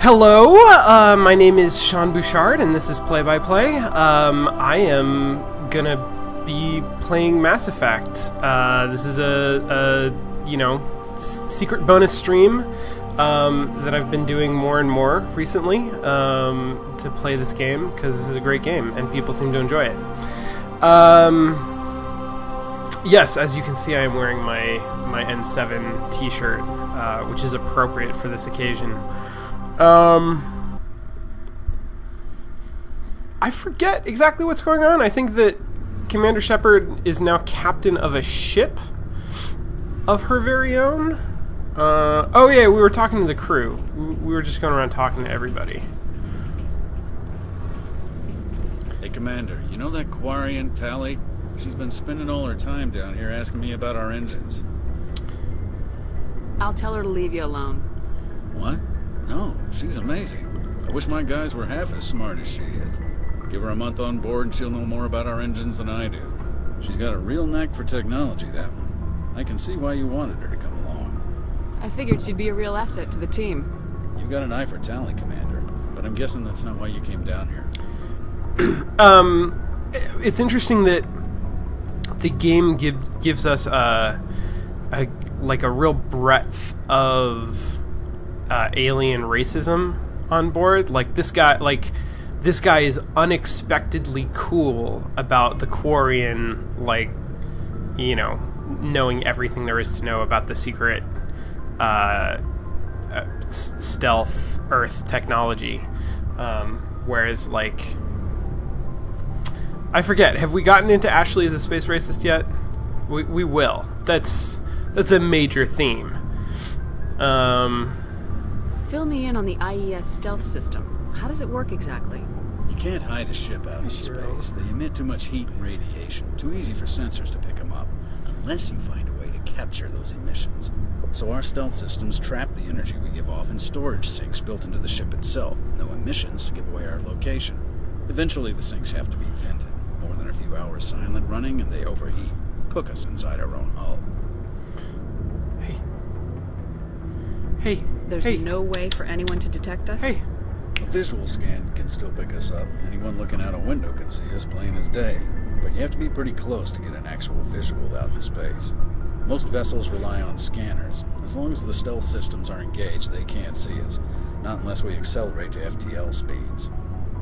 Hello, my name is Sean Bouchard, and this is Play by Play. I am gonna be playing Mass Effect. This is a secret bonus stream that I've been doing more and more recently to play this game, because this is a great game, and people seem to enjoy it. Yes, as you can see, I am wearing my N7 t-shirt, which is appropriate for this occasion. I forget exactly what's going on. I think that Commander Shepard is now captain of a ship of her very own. Oh yeah, we were talking to the crew. We were just going around talking to everybody. Hey Commander, you know that Quarian Tally? She's been spending all her time down here asking me about our engines. I'll tell her to leave you alone. What? No, she's amazing. I wish my guys were half as smart as she is. Give her a month on board and she'll know more about our engines than I do. She's got a real knack for technology, that one. I can see why you wanted her to come along. I figured she'd be a real asset to the team. You've got an eye for Tally, Commander, but I'm guessing that's not why you came down here. It's interesting that the game gives us a real breadth of alien racism on board. Like this guy is unexpectedly cool about the Quarian, knowing everything there is to know about the secret stealth Earth technology. Whereas, I forget, have we gotten into Ashley as a space racist yet? We will. That's a major theme. Fill me in on the IES stealth system. How does it work exactly? You can't hide a ship out in space. They emit too much heat and radiation. Too easy for sensors to pick them up, unless you find a way to capture those emissions. So our stealth systems trap the energy we give off in storage sinks built into the ship itself. No emissions to give away our location. Eventually the sinks have to be vented. More than a few hours silent running and they overheat. Cook us inside our own hull. Hey. There's no way for anyone to detect us? Hey. A visual scan can still pick us up. Anyone looking out a window can see us plain as day. But you have to be pretty close to get an actual visual out in space. Most vessels rely on scanners. As long as the stealth systems are engaged, they can't see us. Not unless we accelerate to FTL speeds.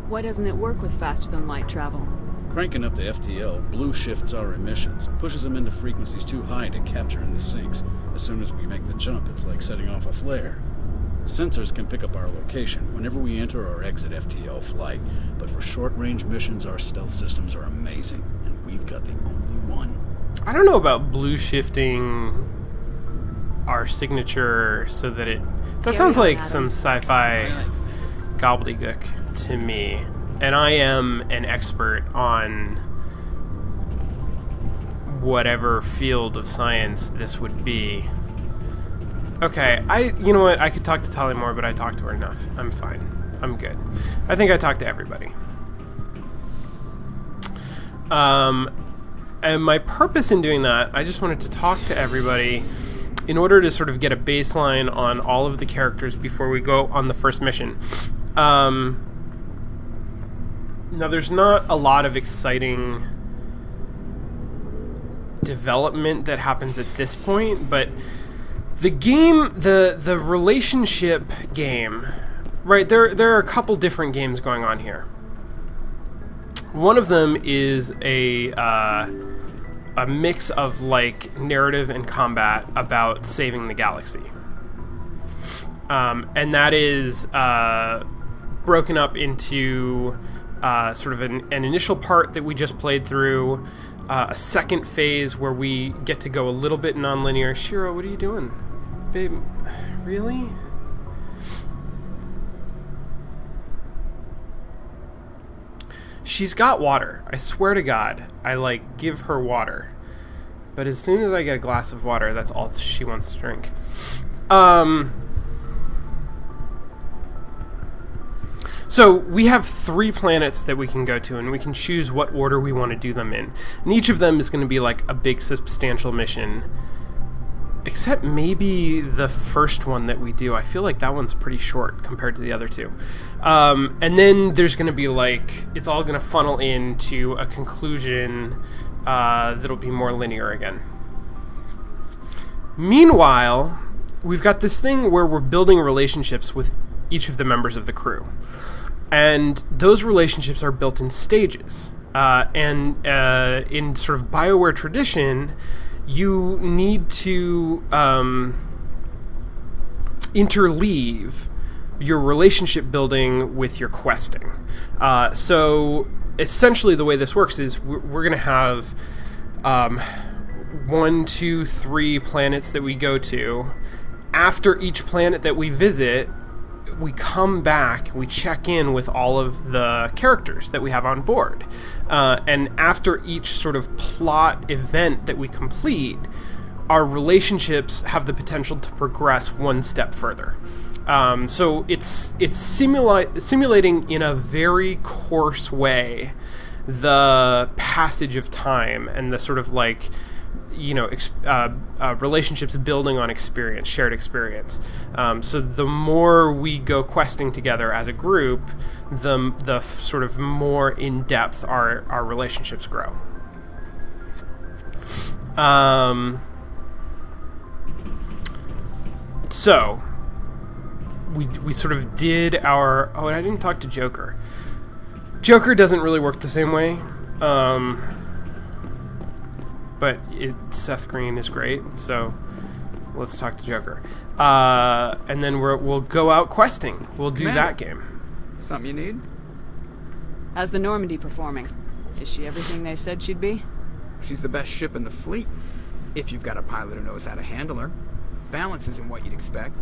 Why doesn't it work with faster than light travel? Cranking up the FTL blue shifts our emissions, pushes them into frequencies too high to capture in the sinks. As soon as we make the jump, it's like setting off a flare. Sensors can pick up our location whenever we enter or exit FTL flight, but for short-range missions, our stealth systems are amazing, and we've got the only one. I don't know about blue shifting our signature so that it... That sounds like some sci-fi gobbledygook to me. And I am an expert on whatever field of science this would be. Okay, you know what? I could talk to Tali more, but I talked to her enough. I'm fine. I'm good. I think I talked to everybody. And my purpose in doing that, I just wanted to talk to everybody in order to sort of get a baseline on all of the characters before we go on the first mission. Now, there's not a lot of exciting development that happens at this point, but the game, the relationship game, right, there are a couple different games going on here. One of them is a mix of, narrative and combat about saving the galaxy. And that is broken up into sort of an initial part that we just played through, a second phase where we get to go a little bit non-linear. Shiro, what are you doing? Babe, really? She's got water. I swear to God, I give her water. But as soon as I get a glass of water, that's all she wants to drink. So we have 3 planets that we can go to, and we can choose what order we want to do them in. And each of them is going to be a big substantial mission. Except maybe the first one that we do. I feel like that one's pretty short compared to the other two. And then there's going to be it's all going to funnel into a conclusion that'll be more linear again. Meanwhile, we've got this thing where we're building relationships with each of the members of the crew. And those relationships are built in stages. And in sort of BioWare tradition, you need to interleave your relationship building with your questing. So essentially the way this works is we're going to have 1, 2, 3 planets that we go to. After each planet that we visit, we come back, we check in with all of the characters that we have on board. And after each sort of plot event that we complete, our relationships have the potential to progress one step further. So it's simulating in a very coarse way the passage of time and the sort of relationships building on experience, shared experience. So the more we go questing together as a group, the sort of more in depth our relationships grow. So we sort of did our. Oh, and I didn't talk to Joker. Joker doesn't really work the same way. But Seth Green is great, so let's talk to Joker. And then we'll go out questing. We'll do Commander, that game. Something you need? How's the Normandy performing? Is she everything they said she'd be? She's the best ship in the fleet, if you've got a pilot who knows how to handle her. Balance isn't what you'd expect.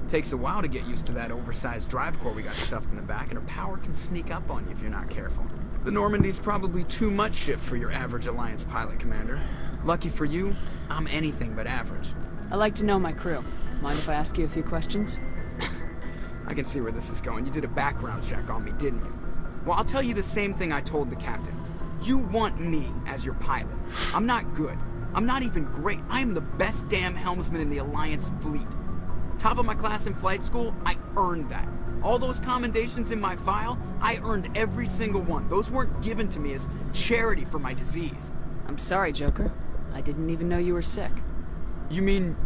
Takes a while to get used to that oversized drive core we got stuffed in the back, and her power can sneak up on you if you're not careful. The Normandy's probably too much ship for your average Alliance pilot, Commander. Lucky for you, I'm anything but average. I like to know my crew. Mind if I ask you a few questions? I can see where this is going. You did a background check on me, didn't you? Well, I'll tell you the same thing I told the captain. You want me as your pilot. I'm not good. I'm not even great. I am the best damn helmsman in the Alliance fleet. Top of my class in flight school, I earned that. All those commendations in my file, I earned every single one. Those weren't given to me as charity for my disease. I'm sorry, Joker. I didn't even know you were sick. You mean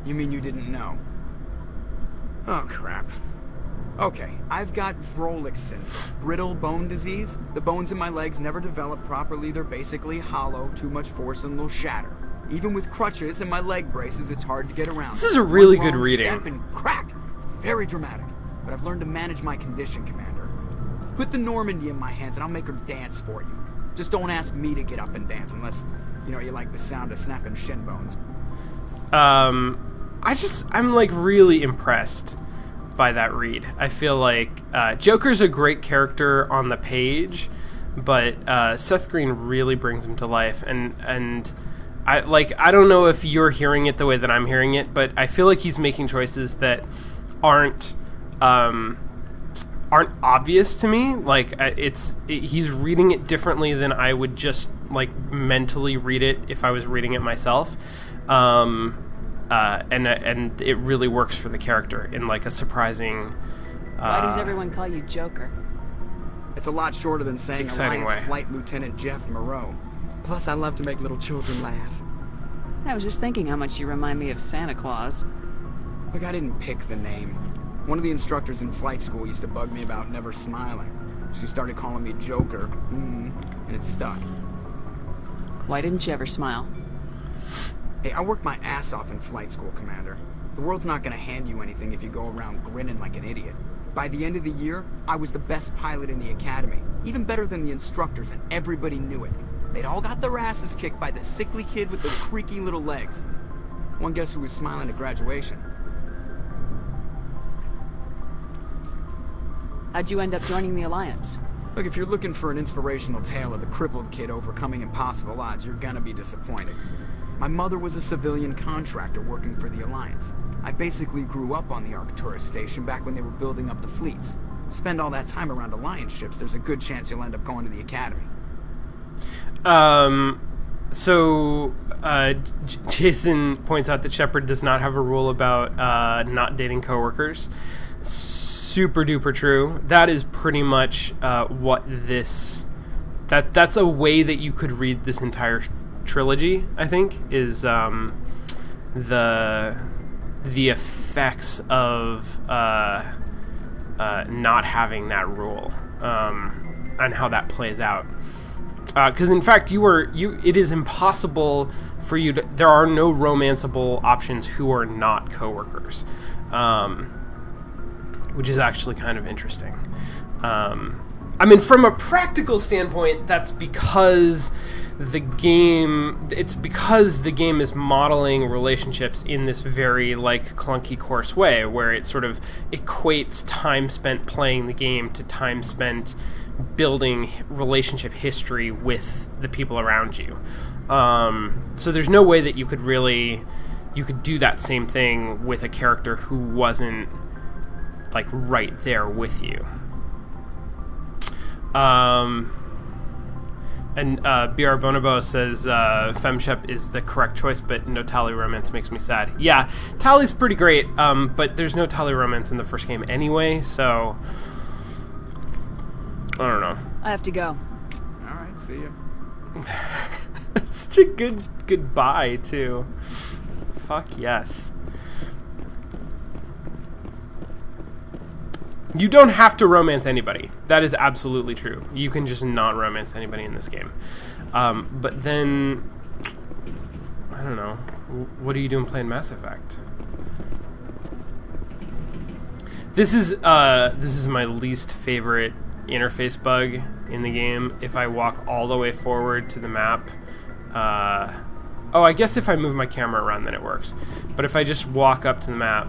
you didn't know? Oh, crap. Okay, I've got Vrolik syndrome, brittle bone disease. The bones in my legs never develop properly. They're basically hollow, too much force and they'll shatter. Even with crutches and my leg braces, it's hard to get around. This is a really good One wrong reading. step and crack. It's very dramatic, but I've learned to manage my condition, Commander. Put the Normandy in my hands and I'll make her dance for you. Just don't ask me to get up and dance unless, you like the sound of snapping shin bones. I'm really impressed by that read. I feel like Joker's a great character on the page, but Seth Green really brings him to life, and I don't know if you're hearing it the way that I'm hearing it, but I feel like he's making choices that aren't obvious to me. He's reading it differently than I would just mentally read it if I was reading it myself. And it really works for the character in a surprising. Why does everyone call you Joker? It's a lot shorter than saying exciting Alliance way. Flight Lieutenant Jeff Moreau. Plus, I love to make little children laugh. I was just thinking how much you remind me of Santa Claus. Look, I didn't pick the name. One of the instructors in flight school used to bug me about never smiling. She started calling me Joker, and it stuck. Why didn't you ever smile? Hey, I worked my ass off in flight school, Commander. The world's not gonna hand you anything if you go around grinning like an idiot. By the end of the year, I was the best pilot in the academy, even better than the instructors, and everybody knew it. They'd all got their asses kicked by the sickly kid with the creaky little legs. One guess who was smiling at graduation? How'd you end up joining the Alliance? Look, if you're looking for an inspirational tale of the crippled kid overcoming impossible odds, you're gonna be disappointed. My mother was a civilian contractor working for the Alliance. I basically grew up on the Arcturus station back when they were building up the fleets. Spend all that time around Alliance ships, there's a good chance you'll end up going to the Academy. So Jason points out that Shepard does not have a rule about not dating coworkers. Super duper true. That is pretty much what this... That's a way that you could read this entire trilogy, I think, is the effects of not having that rule, and how that plays out. Because in fact, it is impossible for you to... There are no romanceable options who are not coworkers, which is actually kind of interesting. I mean, from a practical standpoint, that's because the game is modeling relationships in this very, like, clunky, coarse way, where it sort of equates time spent playing the game to time spent building relationship history with the people around you. So there's no way that you could do that same thing with a character who wasn't, like, right there with you. And BR Bonobo says FemShep is the correct choice, but no Tally romance makes me sad. Yeah, Tally's pretty great, but there's no Tally romance in the first game anyway, so I don't know. I have to go. All right, see ya. That's such a good goodbye, too. Fuck yes. You don't have to romance anybody. That is absolutely true. You can just not romance anybody in this game. But then, I don't know. What are you doing playing Mass Effect? This is my least favorite interface bug in the game. If I walk all the way forward to the map, I guess if I move my camera around, then it works. But if I just walk up to the map,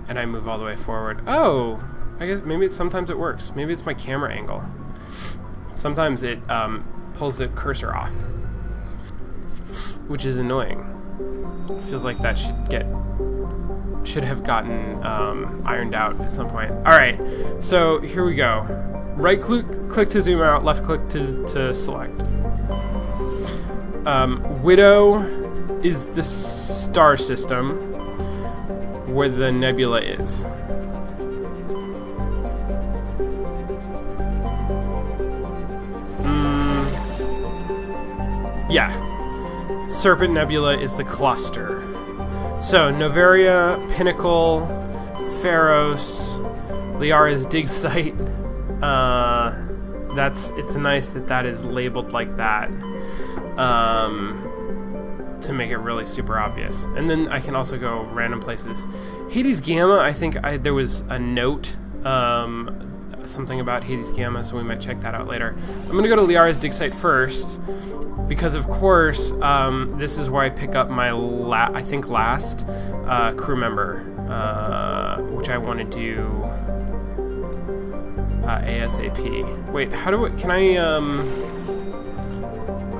and I move all the way forward, I guess maybe sometimes it works. Maybe it's my camera angle. Sometimes it pulls the cursor off, which is annoying. It feels like that should have gotten ironed out at some point. All right, so here we go. Right click to zoom out, left click to select. Widow is the star system where the nebula is. Yeah. Serpent Nebula is the cluster. So, Novaria, Pinnacle, Pharos, Liara's dig site. It's nice that is labeled like that. To make it really super obvious. And then I can also go random places. Hades Gamma, I think there was a note, something about Hades Gamma, so we might check that out later. I'm going to go to Liara's dig site first, because of course, this is where I pick up my last crew member, which I want to do ASAP. Wait,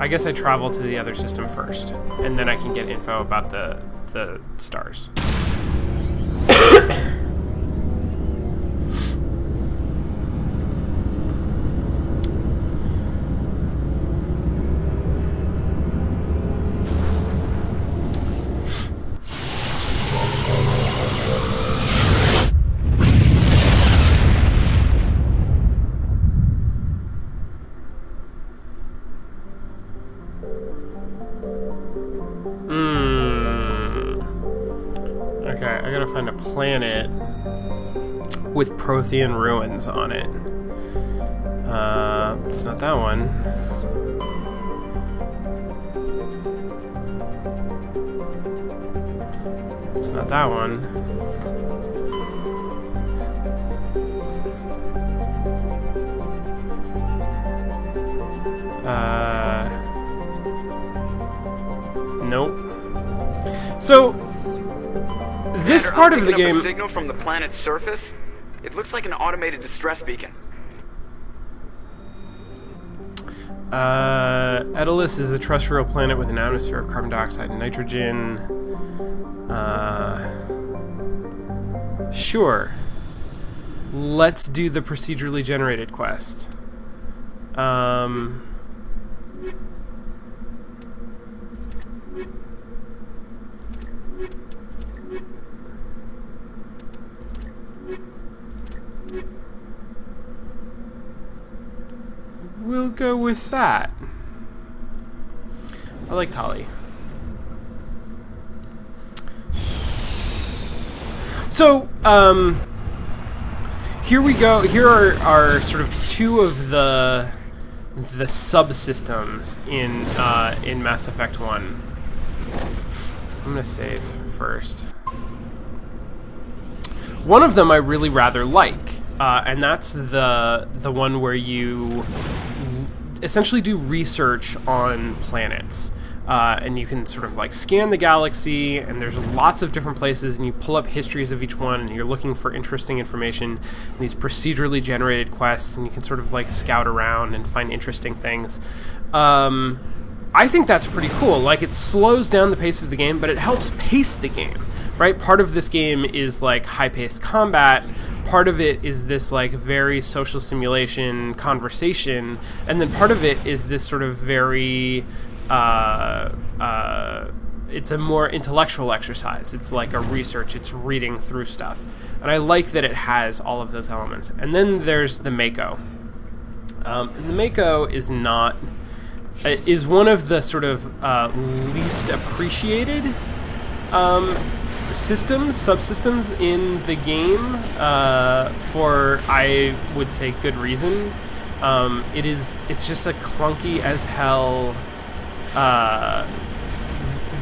I guess I travel to the other system first, and then I can get info about the stars. Okay, I gotta find a planet with Prothean ruins on it. It's not that one. It's not that one. Nope. So, this part of the game... a signal from the planet's surface? It looks like an automated distress beacon. Edelus is a terrestrial planet with an atmosphere of carbon dioxide and nitrogen. Sure. Let's do the procedurally generated quest. we'll go with that. I like Tali. So, here we go. Here are sort of two of the subsystems in Mass Effect 1. I'm gonna save first. One of them I really rather like, and that's the one where you essentially do research on planets. And you can sort of like scan the galaxy, and there's lots of different places, and you pull up histories of each one, and you're looking for interesting information in these procedurally generated quests, and you can sort of like scout around and find interesting things. I think that's pretty cool. Like, it slows down the pace of the game, but it helps pace the game, right? Part of this game is like high-paced combat. Part of it is this like very social simulation conversation, and then part of it is this sort of very it's a more intellectual exercise. It's like a research. It's reading through stuff, and I like that it has all of those elements. And then there's the Mako. The Mako is one of the sort of least appreciated subsystems in the game, for, I would say, good reason. It's just a clunky as hell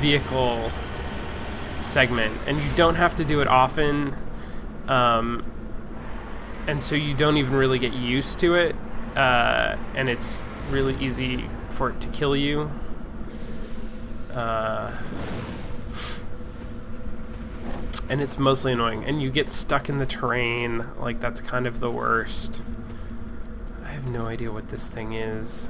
vehicle segment, and you don't have to do it often, and so you don't even really get used to it, and it's really easy for it to kill you. And it's mostly annoying, and you get stuck in the terrain. Like, that's kind of the worst. I have no idea what this thing is.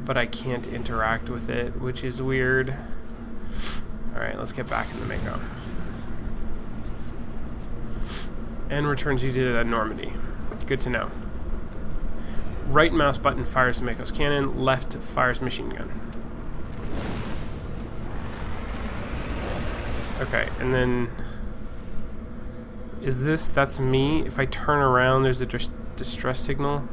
But I can't interact with it, which is weird. Alright, let's get back in the Mako. And returns you to Normandy. Good to know. Right mouse button fires Mako's cannon, left fires machine gun. Okay, and then... that's me? If I turn around, there's a distress signal.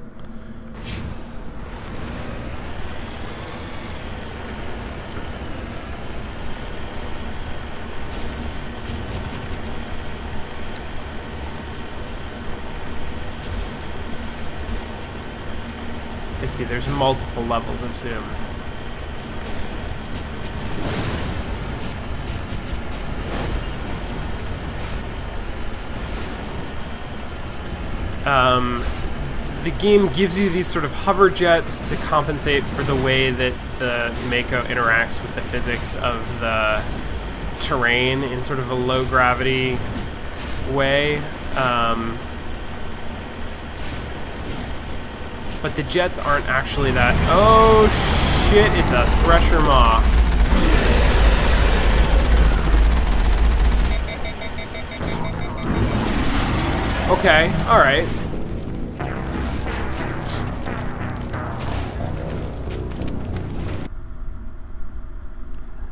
I see, there's multiple levels of zoom. The game gives you these sort of hover jets to compensate for the way that the Mako interacts with the physics of the terrain in sort of a low gravity way. But the jets aren't actually that... Oh shit, it's a Thresher Maw. Okay, alright.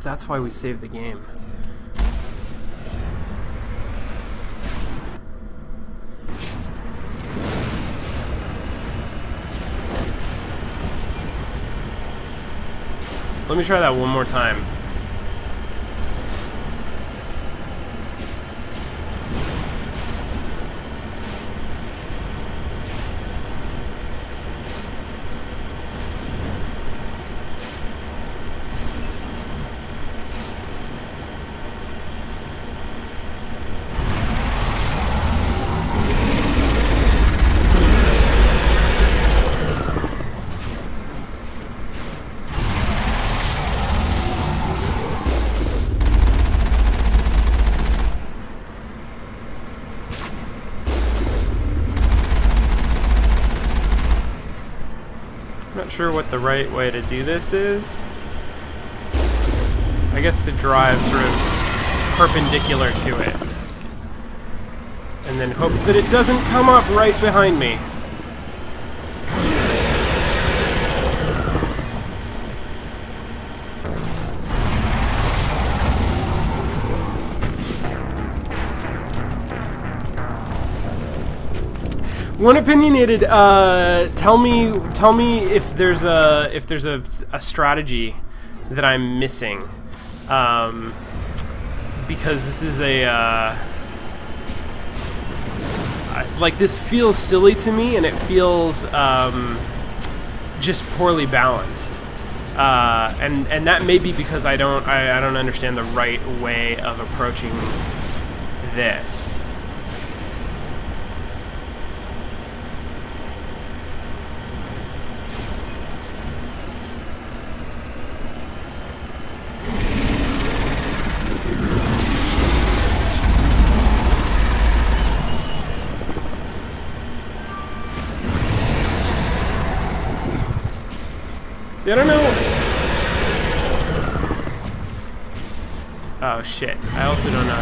That's why we saved the game. Let me try that one more time. Not sure what the right way to do this is. I guess to drive sort of perpendicular to it. And then hope that it doesn't come up right behind me. One opinionated. Tell me if there's a strategy that I'm missing, because this is like this feels silly to me, and it feels just poorly balanced, and that may be because I don't understand the right way of approaching this. See, I don't know. Oh shit! I also don't know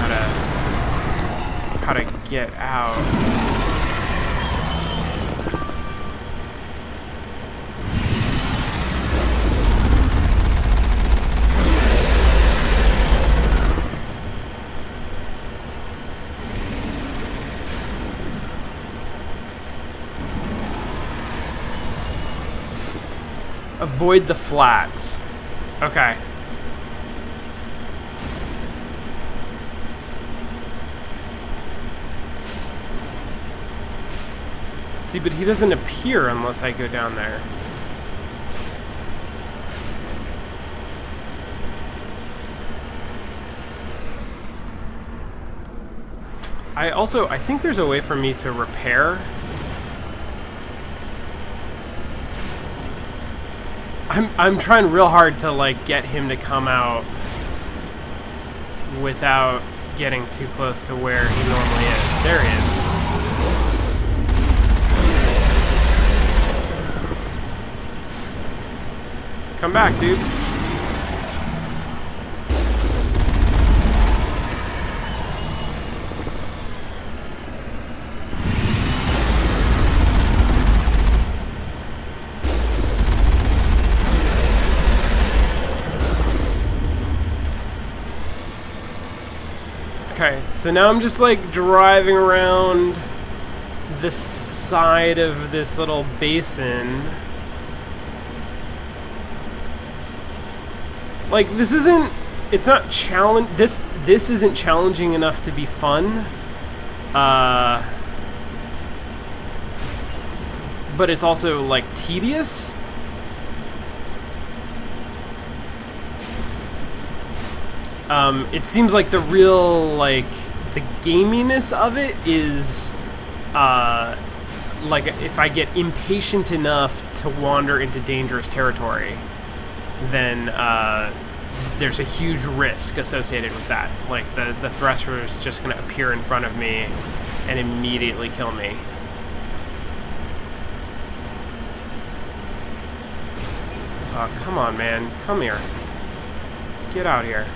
how to get out. Avoid the flats. Okay. See, but he doesn't appear unless I go down there. I think there's a way for me to repair. I'm trying real hard to like get him to come out without getting too close to where he normally is. There he is. Come back, dude. Okay, so now I'm just like driving around the side of this little basin. Like this isn't, it's not challenge. This isn't challenging enough to be fun. But it's also like tedious. It seems like the real, like, the gaminess of it is, like, if I get impatient enough to wander into dangerous territory, then, there's a huge risk associated with that. Like, the thresher is just gonna appear in front of me and immediately kill me. Oh, come on, man. Come here. Get out here.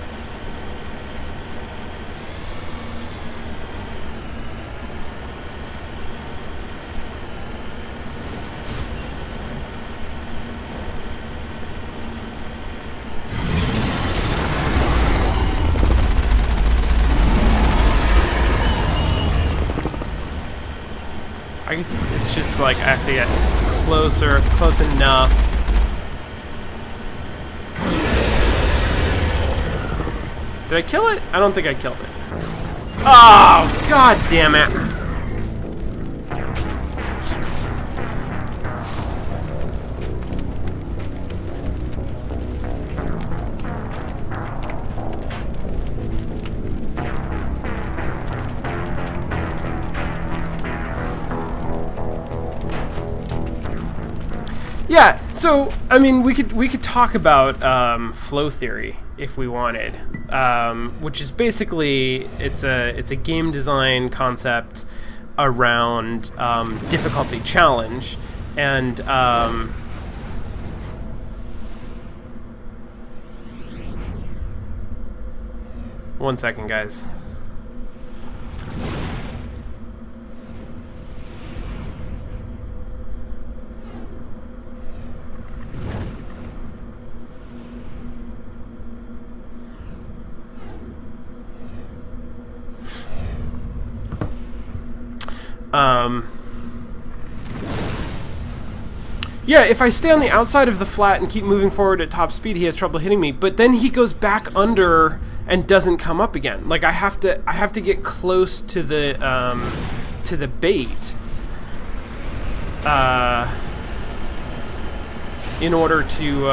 I guess it's just like I have to get close enough. Did I kill it? I don't think I killed it. Oh, god damn it. Yeah, so I mean, we could talk about flow theory if we wanted, which is basically it's a game design concept around difficulty challenge, and one second, guys. Yeah, if I stay on the outside of the flat and keep moving forward at top speed, he has trouble hitting me. But then he goes back under and doesn't come up again. Like I have to get close to the bait in order to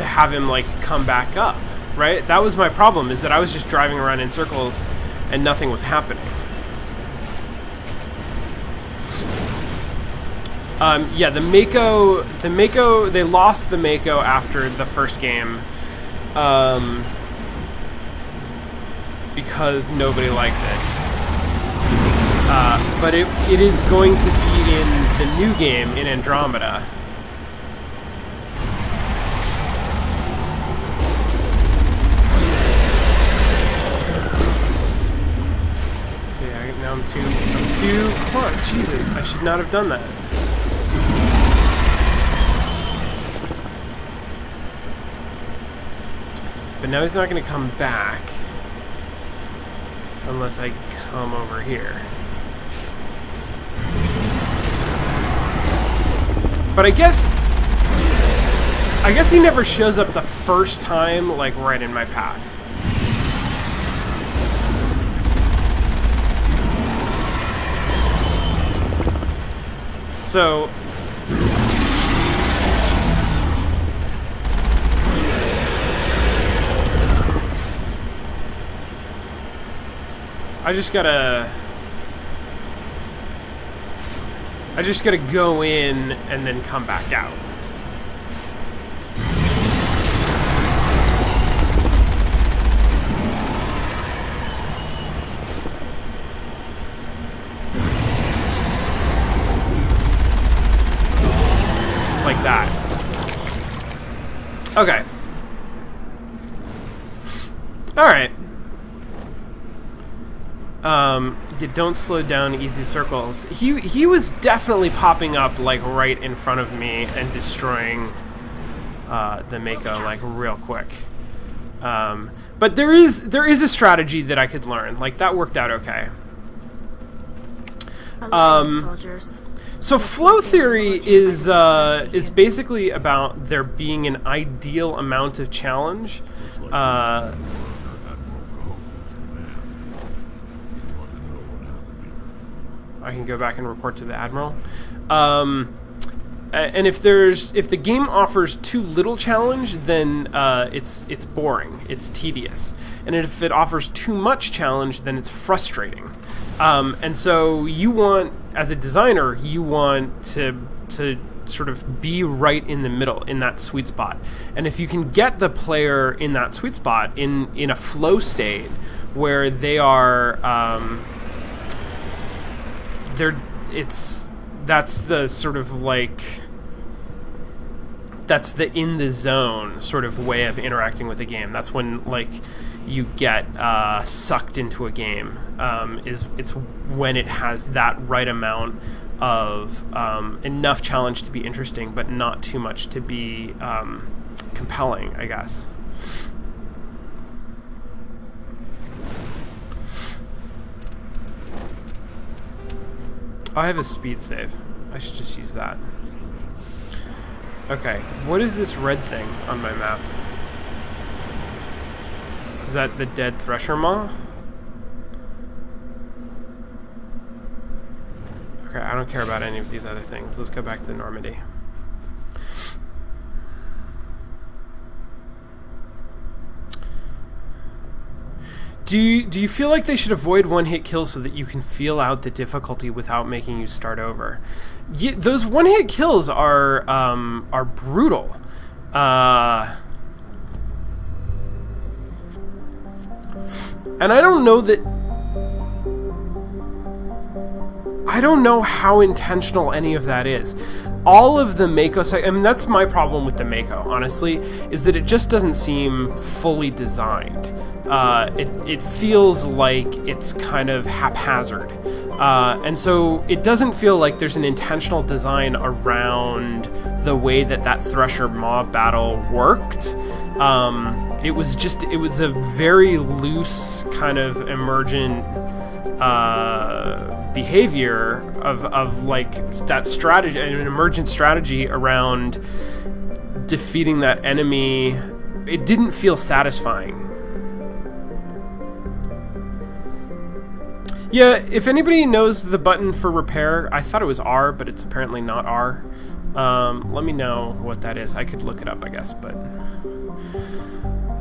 have him like come back up. Right? That was my problem, is that I was just driving around in circles and nothing was happening. Yeah, the Mako, they lost the Mako after the first game, because nobody liked it. But it is going to be in the new game, in Andromeda. So yeah, now I'm too close. Jesus, I should not have done that. But now he's not going to come back unless I come over here. But I guess he never shows up the first time, like, right in my path. So I just gotta go in and then come back out. Like that. Okay. Alright. You don't slow down easy circles. He was definitely popping up like right in front of me and destroying the Mako like real quick. But there is a strategy that I could learn. Like that worked out okay. So flow theory is basically about there being an ideal amount of challenge. I can go back and report to the Admiral. And if the game offers too little challenge, then it's boring, it's tedious. And if it offers too much challenge, then it's frustrating. And so you want, as a designer, you want to sort of be right in the middle, in that sweet spot. And if you can get the player in that sweet spot, in a flow state where they are that's the sort of like, that's the in the zone sort of way of interacting with a game. That's when like you get sucked into a game. It's when it has that right amount of enough challenge to be interesting, but not too much to be compelling, I guess. I have a speed save. I should just use that. Okay, what is this red thing on my map? Is that the dead Thresher Maw? Okay, I don't care about any of these other things. Let's go back to Normandy. Do you feel like they should avoid one-hit kills so that you can feel out the difficulty without making you start over? Yeah, those one-hit kills are brutal. And I don't know how intentional any of that is. All of the Mako, I mean, that's my problem with the Mako, honestly, is that it just doesn't seem fully designed. It feels like it's kind of haphazard. And so it doesn't feel like there's an intentional design around the way that Thresher Maw battle worked. It was a very loose kind of emergent behavior of like that strategy, an emergent strategy around defeating that enemy, it didn't feel satisfying. Yeah, if anybody knows the button for repair, I thought it was R, but it's apparently not R. Let me know what that is. I could look it up, I guess, but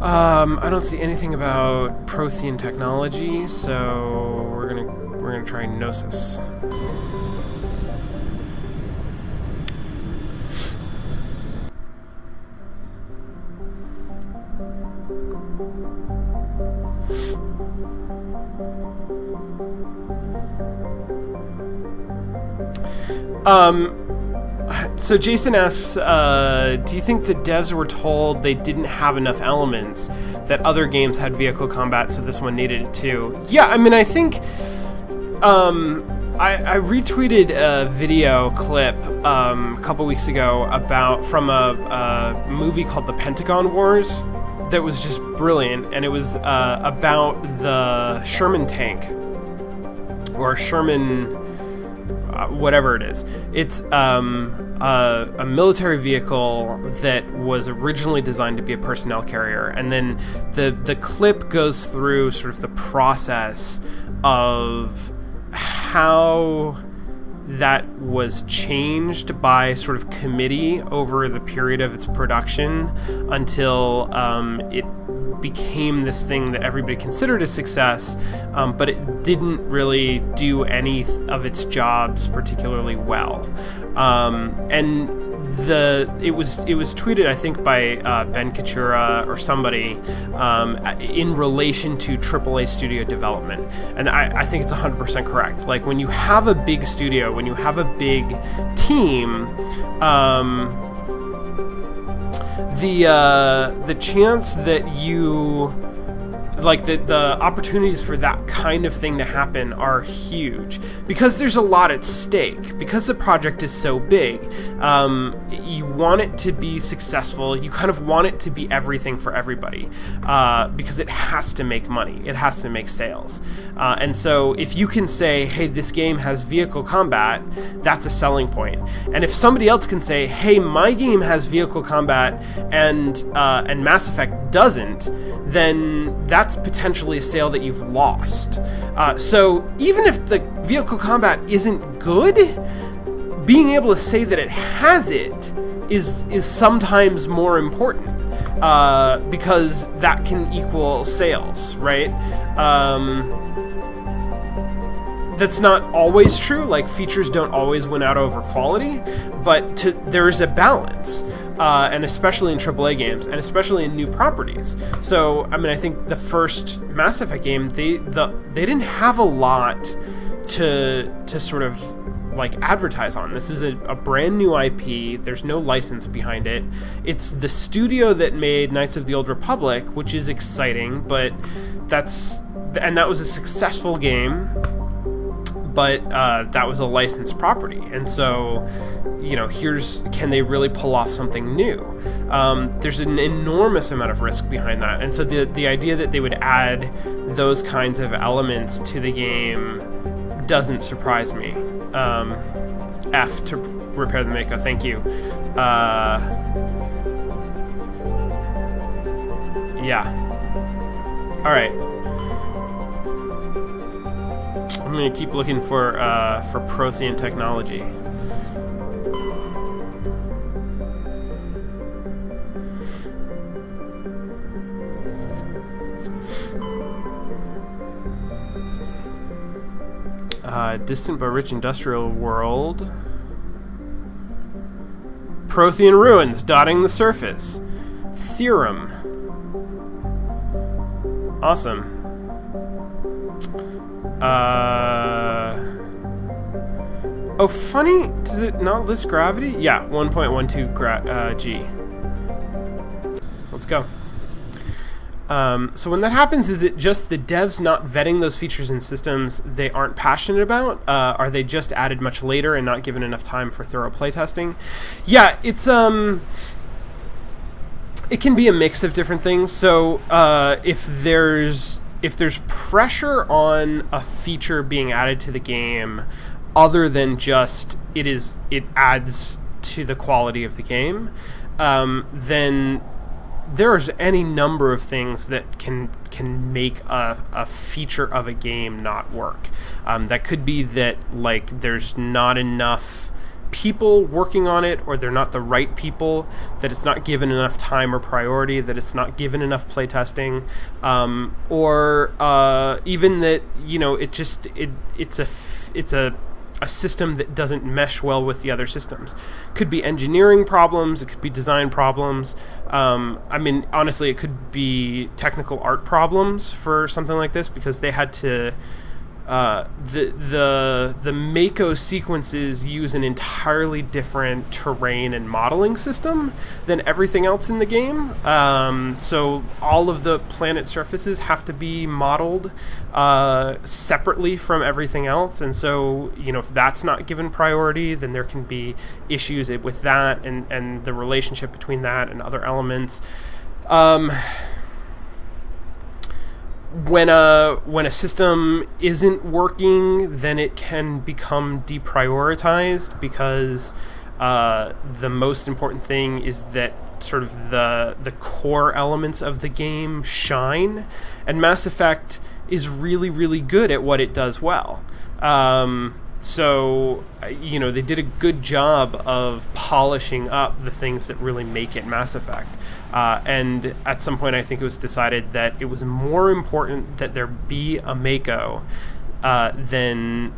I don't see anything about Prothean technology, so we're gonna try Gnosis. So Jason asks, do you think the devs were told they didn't have enough elements, that other games had vehicle combat, so this one needed it too? Yeah, I mean, I think, I retweeted a video clip, a couple weeks ago from a movie called The Pentagon Wars that was just brilliant, and it was, about the Sherman tank, or Sherman... whatever it is. It's a military vehicle that was originally designed to be a personnel carrier, and then the clip goes through sort of the process of how that was changed by sort of committee over the period of its production until it became this thing that everybody considered a success, but it didn't really do any of its jobs particularly well. And it was tweeted, I think, by Ben Katura or somebody, in relation to AAA studio development, and I think it's 100% correct. Like, when you have a big studio, when you have a big team, the chance that you, like, the opportunities for that kind of thing to happen are huge, because there's a lot at stake, because the project is so big. You want it to be successful, you kind of want it to be everything for everybody, because it has to make money, it has to make sales. And so if you can say, hey, this game has vehicle combat, that's a selling point. And if somebody else can say, hey, my game has vehicle combat and Mass Effect doesn't, then that's potentially a sale that you've lost. So even if the vehicle combat isn't good, being able to say that it has it is sometimes more important, because that can equal sales, right? That's not always true. Like, features don't always win out over quality, but there's a balance, and especially in AAA games, and especially in new properties. So, I mean, I think the first Mass Effect game, they didn't have a lot to sort of like advertise on. This is a brand new IP. There's no license behind it. It's the studio that made Knights of the Old Republic, which is exciting, but that was a successful game. But that was a licensed property, and so, you know, can they really pull off something new? There's an enormous amount of risk behind that, and so the idea that they would add those kinds of elements to the game doesn't surprise me. F to repair the Mako, thank you. Yeah. All right. I'm gonna keep looking for Prothean technology. Distant but rich industrial world. Prothean ruins dotting the surface. Theorem. Awesome. Oh, funny, does it not list gravity? Yeah, 1.12 G. Let's go. So when that happens, is it just the devs not vetting those features in systems they aren't passionate about? Are they just added much later and not given enough time for thorough playtesting? Yeah, it's it can be a mix of different things. So if there's if there's pressure on a feature being added to the game other than just it adds to the quality of the game, then there's any number of things that can make a feature of a game not work. That could be that, like, there's not enough people working on it, or they're not the right people, that it's not given enough time or priority, that it's not given enough playtesting, or even that, you know, it's a system that doesn't mesh well with the other systems. Could be engineering problems, it could be design problems. I mean, honestly, it could be technical art problems for something like this, because they had to the Mako sequences use an entirely different terrain and modeling system than everything else in the game. So all of the planet surfaces have to be modeled separately from everything else. And so, you know, if that's not given priority, then there can be issues with that and the relationship between that and other elements. When a system isn't working, then it can become deprioritized, because the most important thing is that sort of the core elements of the game shine, and Mass Effect is really, really good at what it does well. So, you know, they did a good job of polishing up the things that really make it Mass Effect. And at some point, I think it was decided that it was more important that there be a Mako than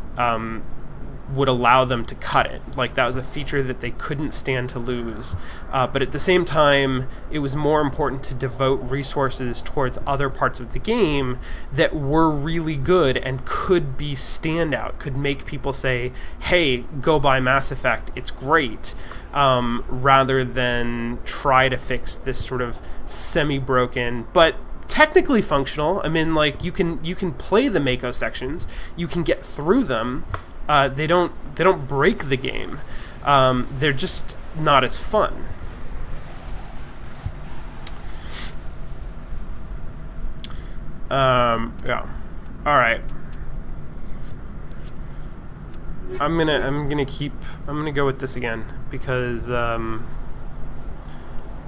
would allow them to cut it. Like, that was a feature that they couldn't stand to lose. But at the same time, it was more important to devote resources towards other parts of the game that were really good and could be standout, could make people say, hey, go buy Mass Effect, it's great. Rather than try to fix this sort of semi-broken, but technically functional. I mean, like, you can play the Mako sections, you can get through them. They don't break the game. They're just not as fun. Yeah. All right. I'm gonna go with this again, because I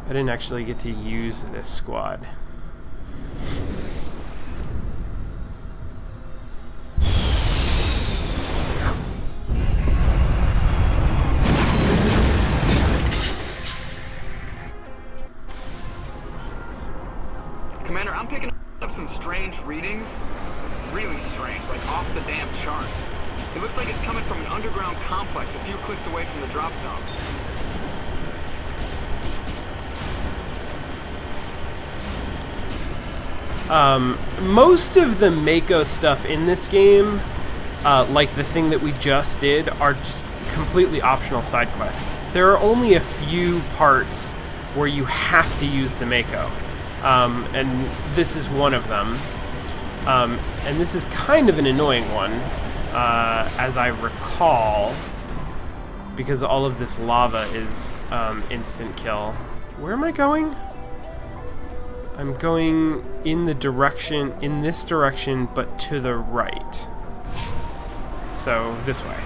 didn't actually get to use this squad. Commander, I'm picking up some strange readings. Really strange, like off the damn charts. It looks like it's coming from an underground complex a few clicks away from the drop zone. Most of the Mako stuff in this game, like the thing that we just did, are just completely optional side quests. There are only a few parts where you have to use the Mako. And this is one of them. And this is kind of an annoying one, as I recall, because all of this lava is instant kill. Where am I going? I'm going in this direction, but to the right. So, this way.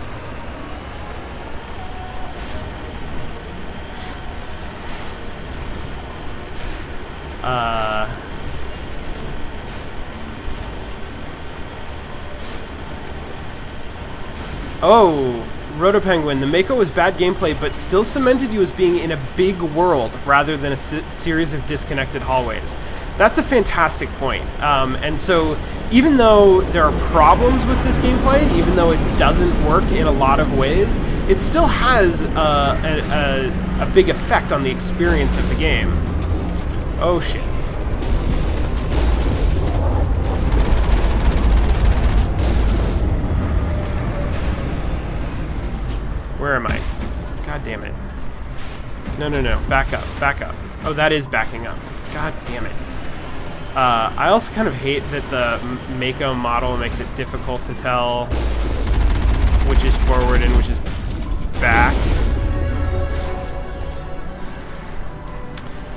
Oh, Rotopenguin, the Mako was bad gameplay, but still cemented you as being in a big world rather than a series of disconnected hallways. That's a fantastic point. And so, even though there are problems with this gameplay, even though it doesn't work in a lot of ways, it still has a big effect on the experience of the game. Oh shit. Where am I? God damn it. No. Back up. Oh, that is backing up. God damn it. I also kind of hate that the Mako model makes it difficult to tell which is forward and which is back.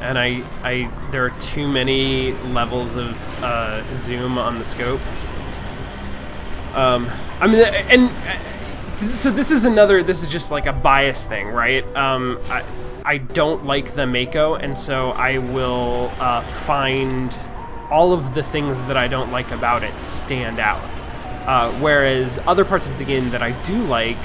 and there are too many levels of zoom on the scope. I mean, so this is just like a bias thing, right? I don't like the Mako, and so I will find all of the things that I don't like about it stand out. Whereas other parts of the game that I do like,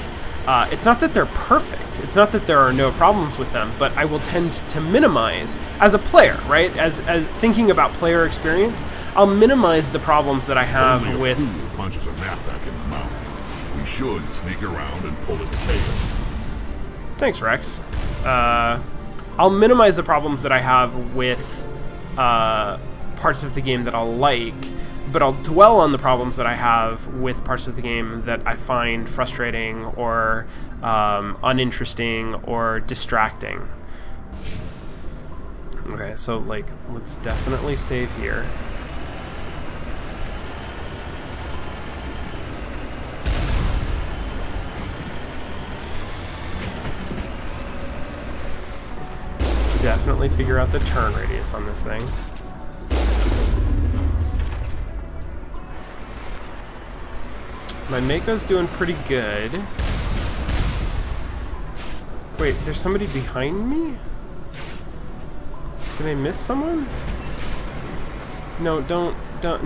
it's not that they're perfect. It's not that there are no problems with them, but I will tend to minimize, as a player, right? As thinking about player experience, I'll minimize the problems that I have Only a with... fool punches a knapsack in the mouth. We should sneak around and pull its tail. Thanks, Rex. I'll minimize the problems that I have with parts of the game that I'll like, but I'll dwell on the problems that I have with parts of the game that I find frustrating or uninteresting or distracting. Okay, so like, let's definitely save here. Let's definitely figure out the turn radius on this thing. My Mako's doing pretty good. Wait, there's somebody behind me? Did I miss someone? No, don't,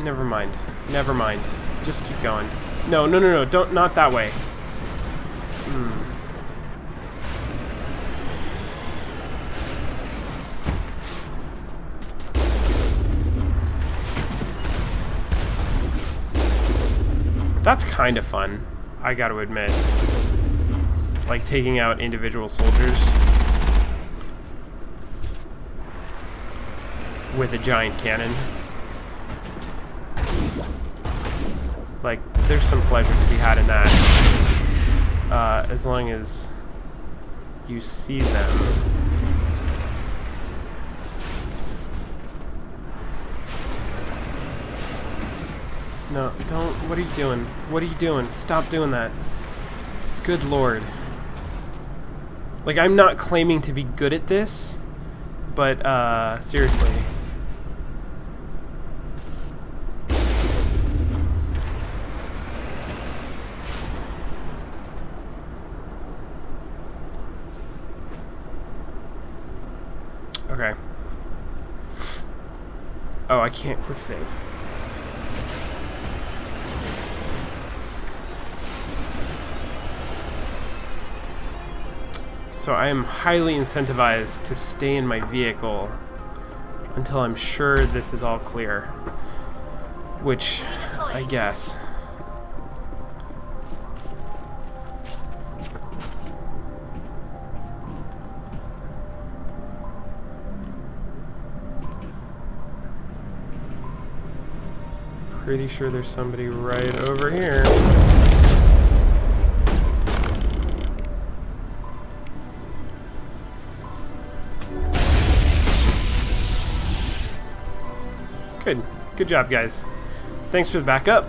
never mind. Never mind. Just keep going. No, don't, not that way. That's kind of fun, I gotta admit. Like taking out individual soldiers with a giant cannon. Like, there's some pleasure to be had in that. As long as you see them. No, don't. What are you doing? What are you doing? Stop doing that. Good lord. Like, I'm not claiming to be good at this, but, seriously. Okay. Oh, I can't quick save. So I am highly incentivized to stay in my vehicle until I'm sure this is all clear. Which, I guess. Pretty sure there's somebody right over here. Good. Good job, guys. Thanks for the backup.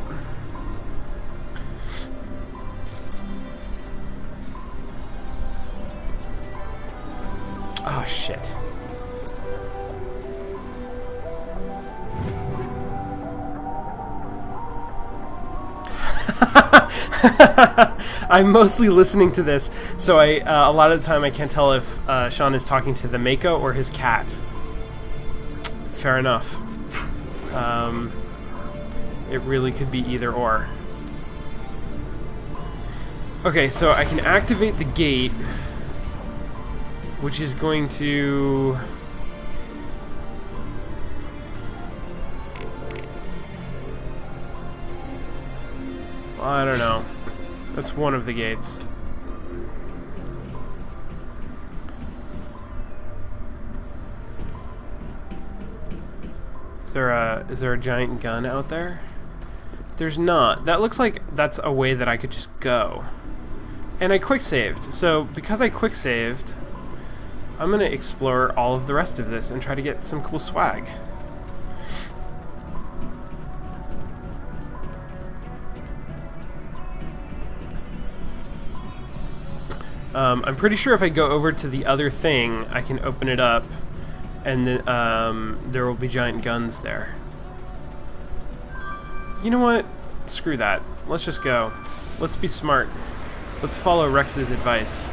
Oh, shit. I'm mostly listening to this, so a lot of the time I can't tell if Sean is talking to the Mako or his cat. Fair enough. It really could be either or. Okay, so I can activate the gate, which is going to... I don't know. That's one of the gates. Is there a giant gun out there? There's not. That looks like that's a way that I could just go. And I quick saved. So because I quick saved, I'm gonna explore all of the rest of this and try to get some cool swag. I'm pretty sure if I go over to the other thing, I can open it up and then there will be giant guns there. You know what? Screw that. Let's just go. Let's be smart. Let's follow Rex's advice.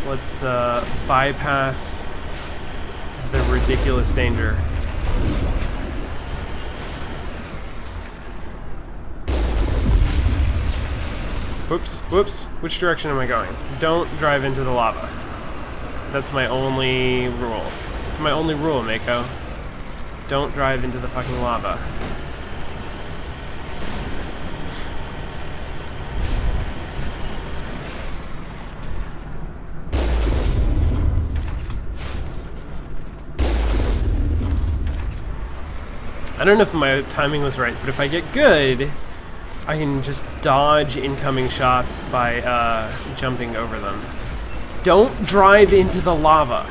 Let's bypass the ridiculous danger. Whoops, whoops. Which direction am I going? Don't drive into the lava. That's my only rule. It's my only rule, Mako. Don't drive into the fucking lava. I don't know if my timing was right, but if I get good, I can just dodge incoming shots by jumping over them. Don't drive into the lava.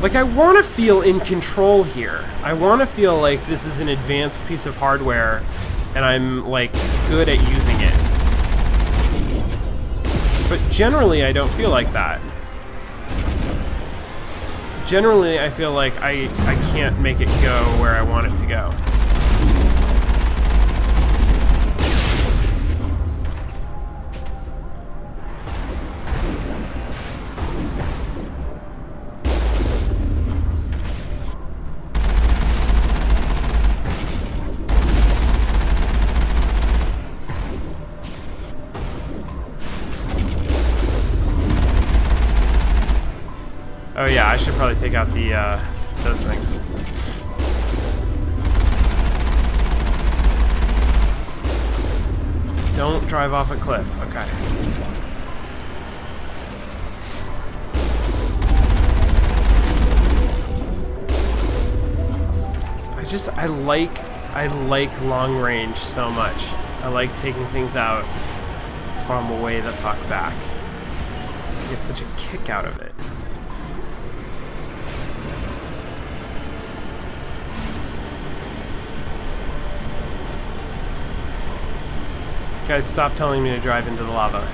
Like, I want to feel in control here. I want to feel like this is an advanced piece of hardware and I'm, like, good at using it. But generally, I don't feel like that. Generally, I feel like I can't make it go where I want it to go. Oh yeah, I should probably take out the those things. Don't drive off a cliff. Okay. I like long range so much. I like taking things out from way the fuck back. I get such a kick out of it. Guys, stop telling me to drive into the lava.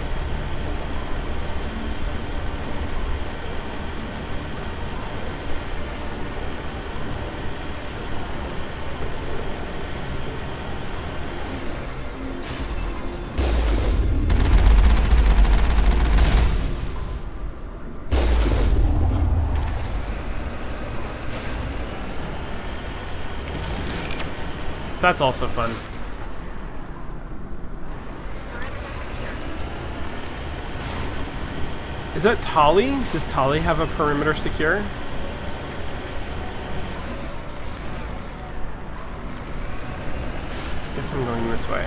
That's also fun. Is that Tali? Does Tali have a perimeter secure? Guess I'm going this way.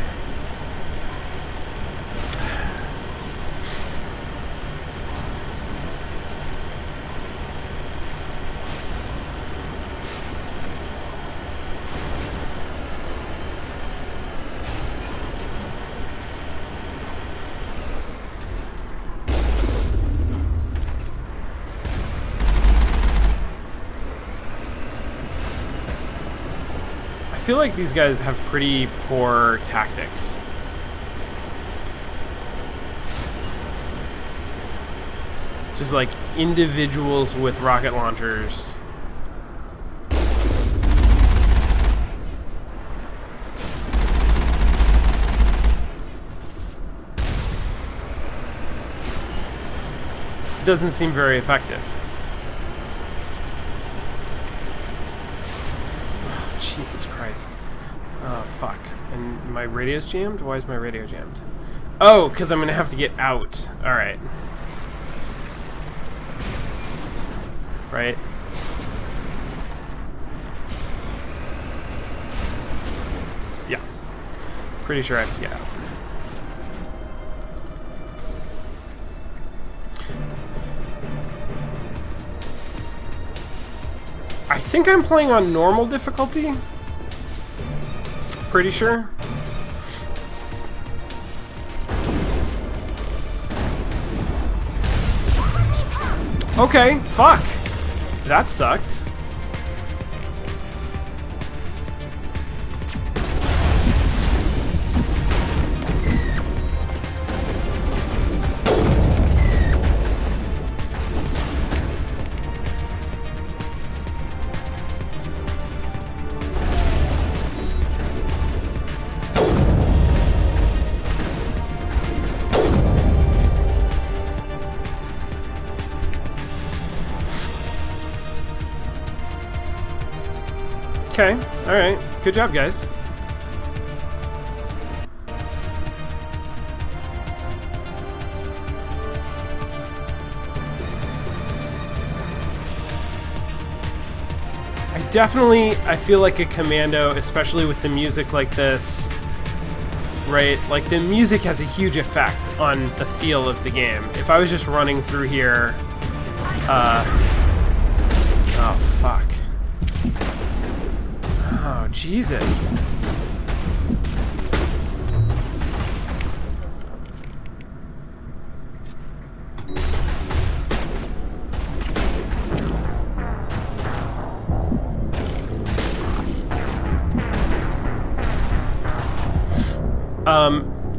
I feel like these guys have pretty poor tactics. Just like individuals with rocket launchers. Doesn't seem very effective. Jesus Christ. Oh, fuck. And my radio's jammed? Why is my radio jammed? Oh, because I'm going to have to get out. Alright. Right? Yeah. Pretty sure I have to get out. I think I'm playing on normal difficulty. Pretty sure. Okay, fuck. That sucked. Okay, alright. Good job, guys. I feel like a commando, especially with the music like this, right? Like, the music has a huge effect on the feel of the game. If I was just running through here, oh, fuck. Oh, Jesus.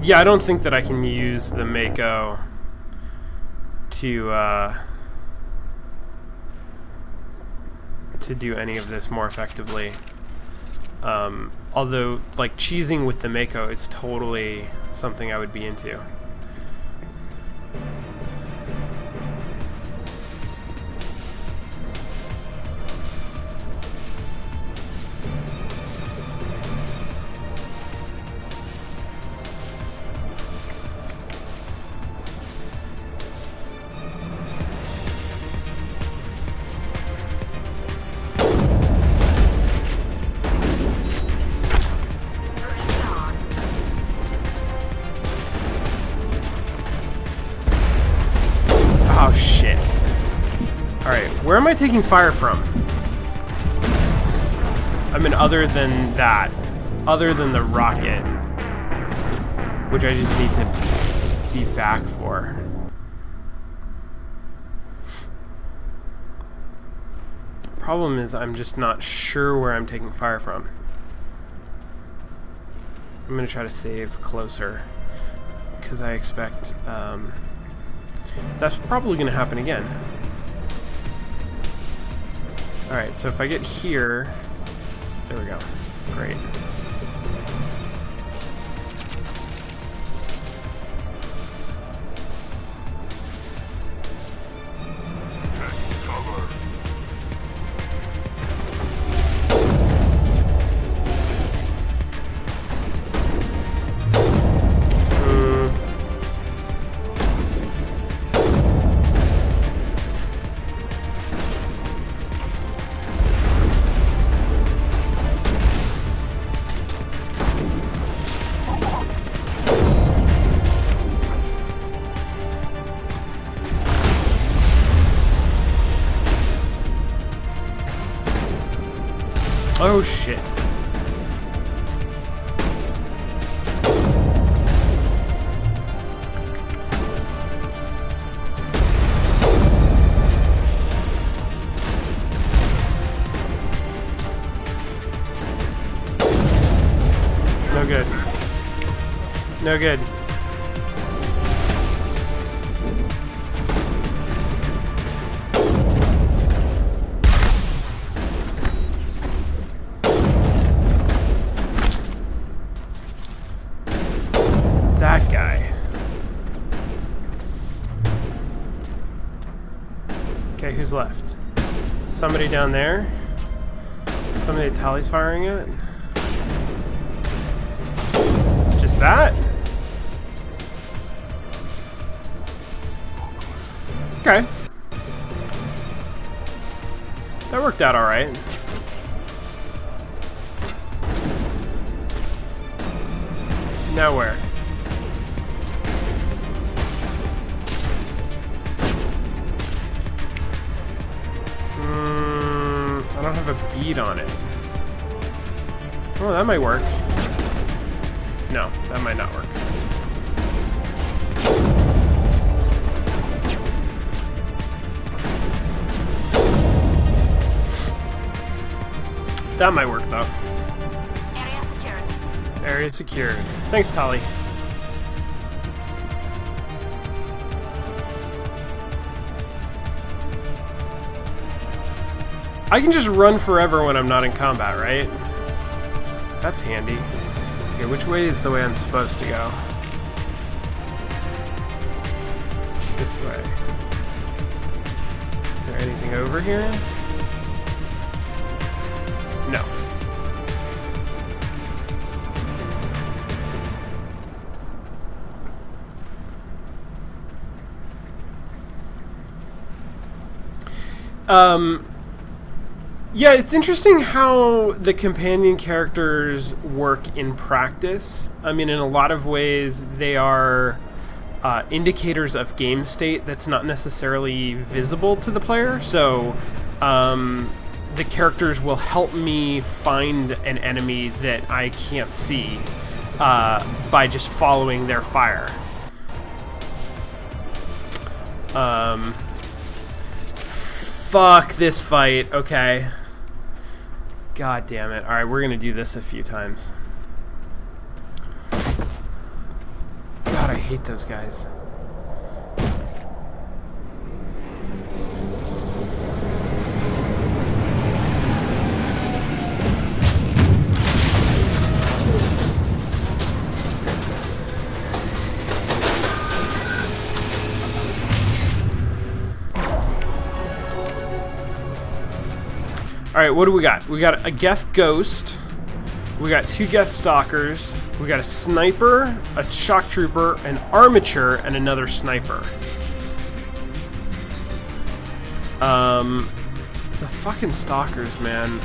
Yeah, I don't think that I can use the Mako to do any of this more effectively. Although, like, cheesing with the Mako is totally something I would be into. Oh, shit. Alright, where am I taking fire from? I mean, other than that. Other than the rocket. Which I just need to be back for. Problem is, I'm just not sure where I'm taking fire from. I'm gonna try to save closer. Because I expect, that's probably going to happen again. Alright, so if I get here... There we go. Great. Oh shit. No good. No good. That guy. Okay, who's left? Somebody down there? Somebody Tally's firing at? Just that? Okay. That worked out alright. Now where? I don't have a bead on it. Oh, that might work. No, that might not work. That might work, though. Area secured. Area secured. Thanks, Tali. I can just run forever when I'm not in combat, right? That's handy. Okay, which way is the way I'm supposed to go? This way. Is there anything over here? No. Yeah, it's interesting how the companion characters work in practice. I mean, in a lot of ways, they are indicators of game state that's not necessarily visible to the player. So, the characters will help me find an enemy that I can't see by just following their fire. Fuck this fight. Okay. God damn it. Alright, we're gonna do this a few times. God, I hate those guys. Alright, what do we got? We got a Geth Ghost. We got 2 Geth Stalkers. We got a Sniper, a Shock Trooper, an Armature, and another Sniper. The fucking Stalkers, man.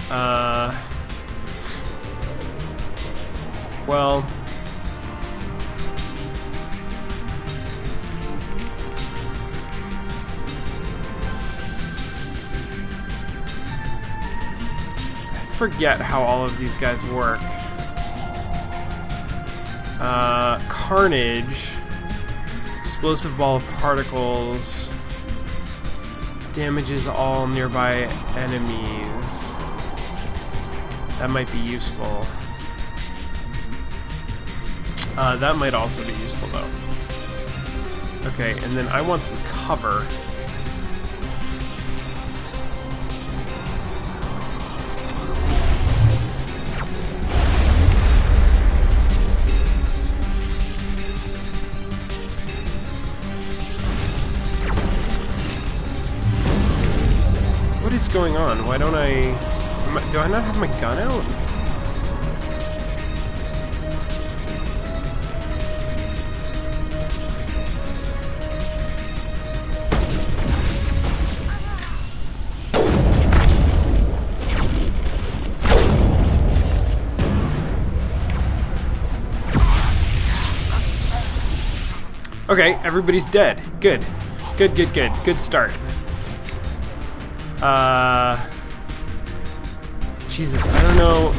Well... forget how all of these guys work. Carnage, explosive ball of particles, damages all nearby enemies. That might be useful. That might also be useful though. Okay, and then I want some cover. What is going on? Why don't do I not have my gun out? Okay, everybody's dead. Good. Good, good, good. Good start. Jesus, I don't know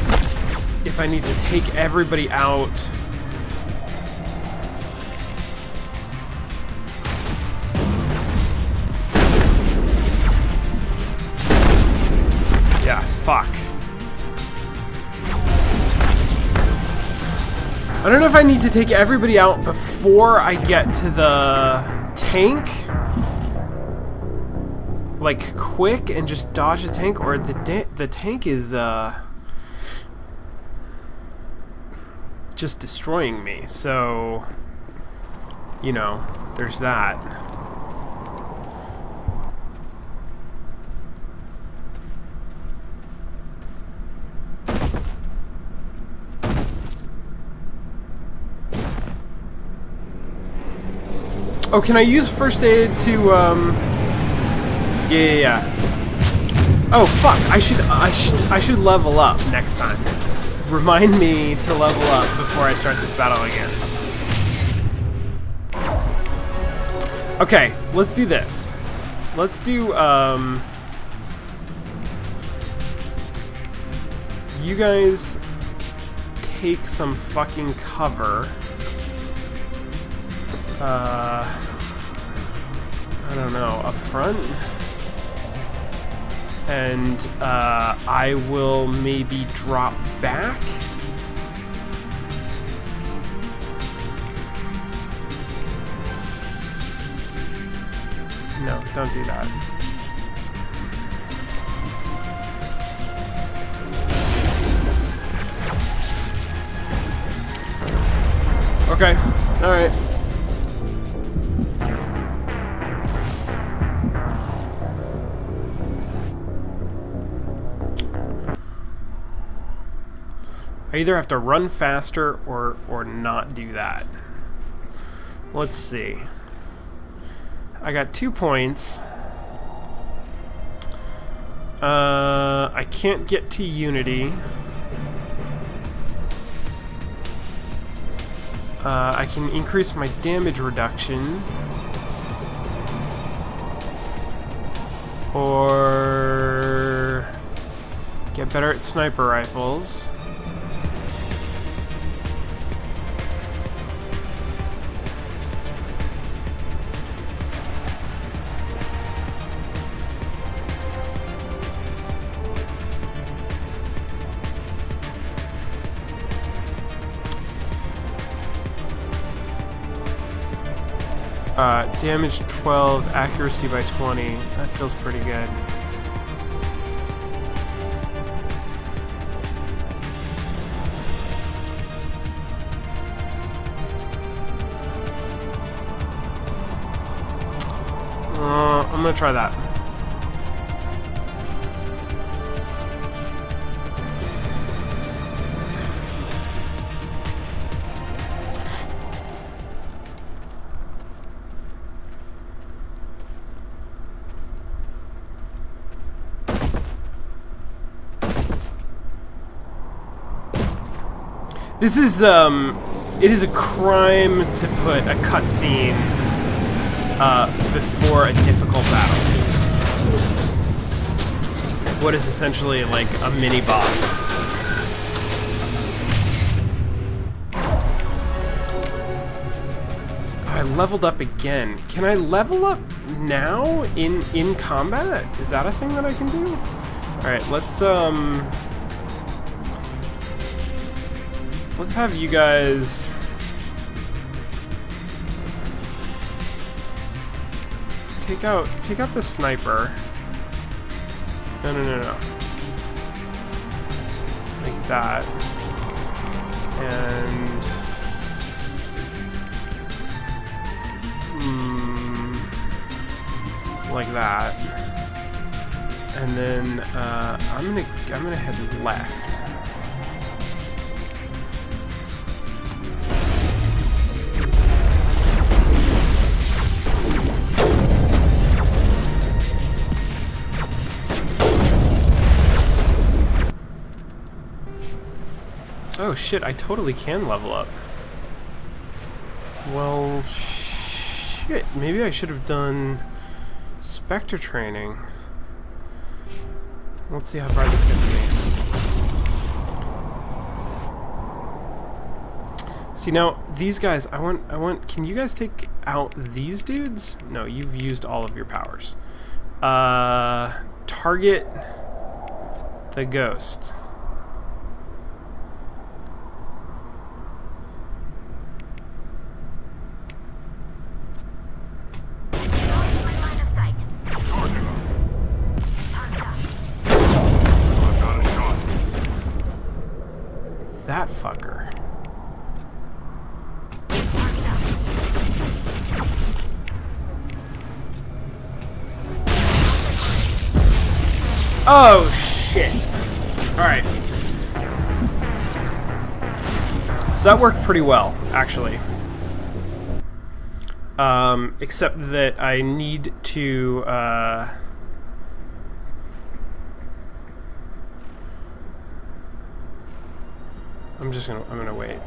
if I need to take everybody out. Yeah, fuck. I don't know if I need to take everybody out before I get to the tank. Like, quick and just dodge the tank, or the tank is, just destroying me, so, you know, there's that. Oh, can I use first aid to, Yeah. Oh fuck! I should level up next time. Remind me to level up before I start this battle again. Okay, let's do this. Let's do you guys take some fucking cover. I don't know, up front? And I will maybe drop back. No, don't do that. Okay, alright. I either have to run faster or not do that. Let's see. I got 2 points. I can't get to Unity. I can increase my damage reduction. Or get better at sniper rifles. Damage 12, accuracy by 20. That feels pretty good. I'm gonna try that. This is, it is a crime to put a cutscene, before a difficult battle. What is essentially like a mini boss. I leveled up again. Can I level up now in combat? Is that a thing that I can do? Alright, let's have you guys take out the sniper. No. Like that. And like that. And then I'm gonna head left. Oh shit, I totally can level up. Well, shit, maybe I should have done Spectre training. Let's see how far this gets me. See, now, these guys, I want, can you guys take out these dudes? No, you've used all of your powers. Target the ghost. That fucker. Oh shit. Alright. So that worked pretty well, actually. Except that I need to I'm gonna wait.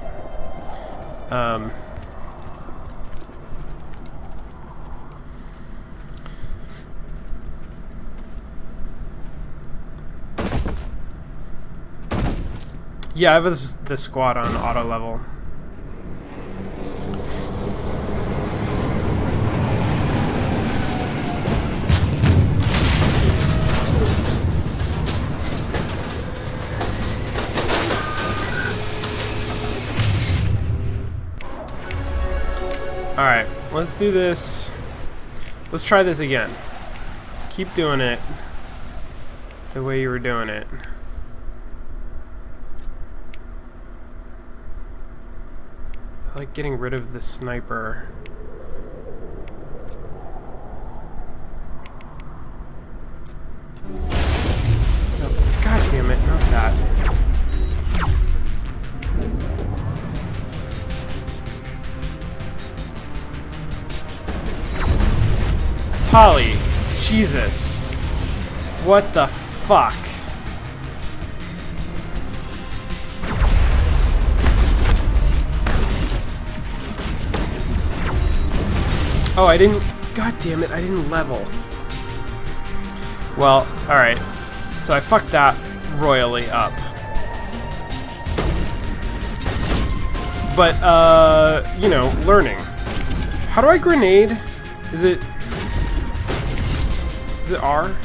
Yeah, I have this squad on auto level. Alright, let's do this. Let's try this again. Keep doing it the way you were doing it. I like getting rid of the sniper. Oh, God damn it, not that. Tali, Jesus. What the fuck? Oh, I didn't... God damn it, I didn't level. Well, alright. So I fucked that royally up. But, you know, learning. How do I grenade? Is it R?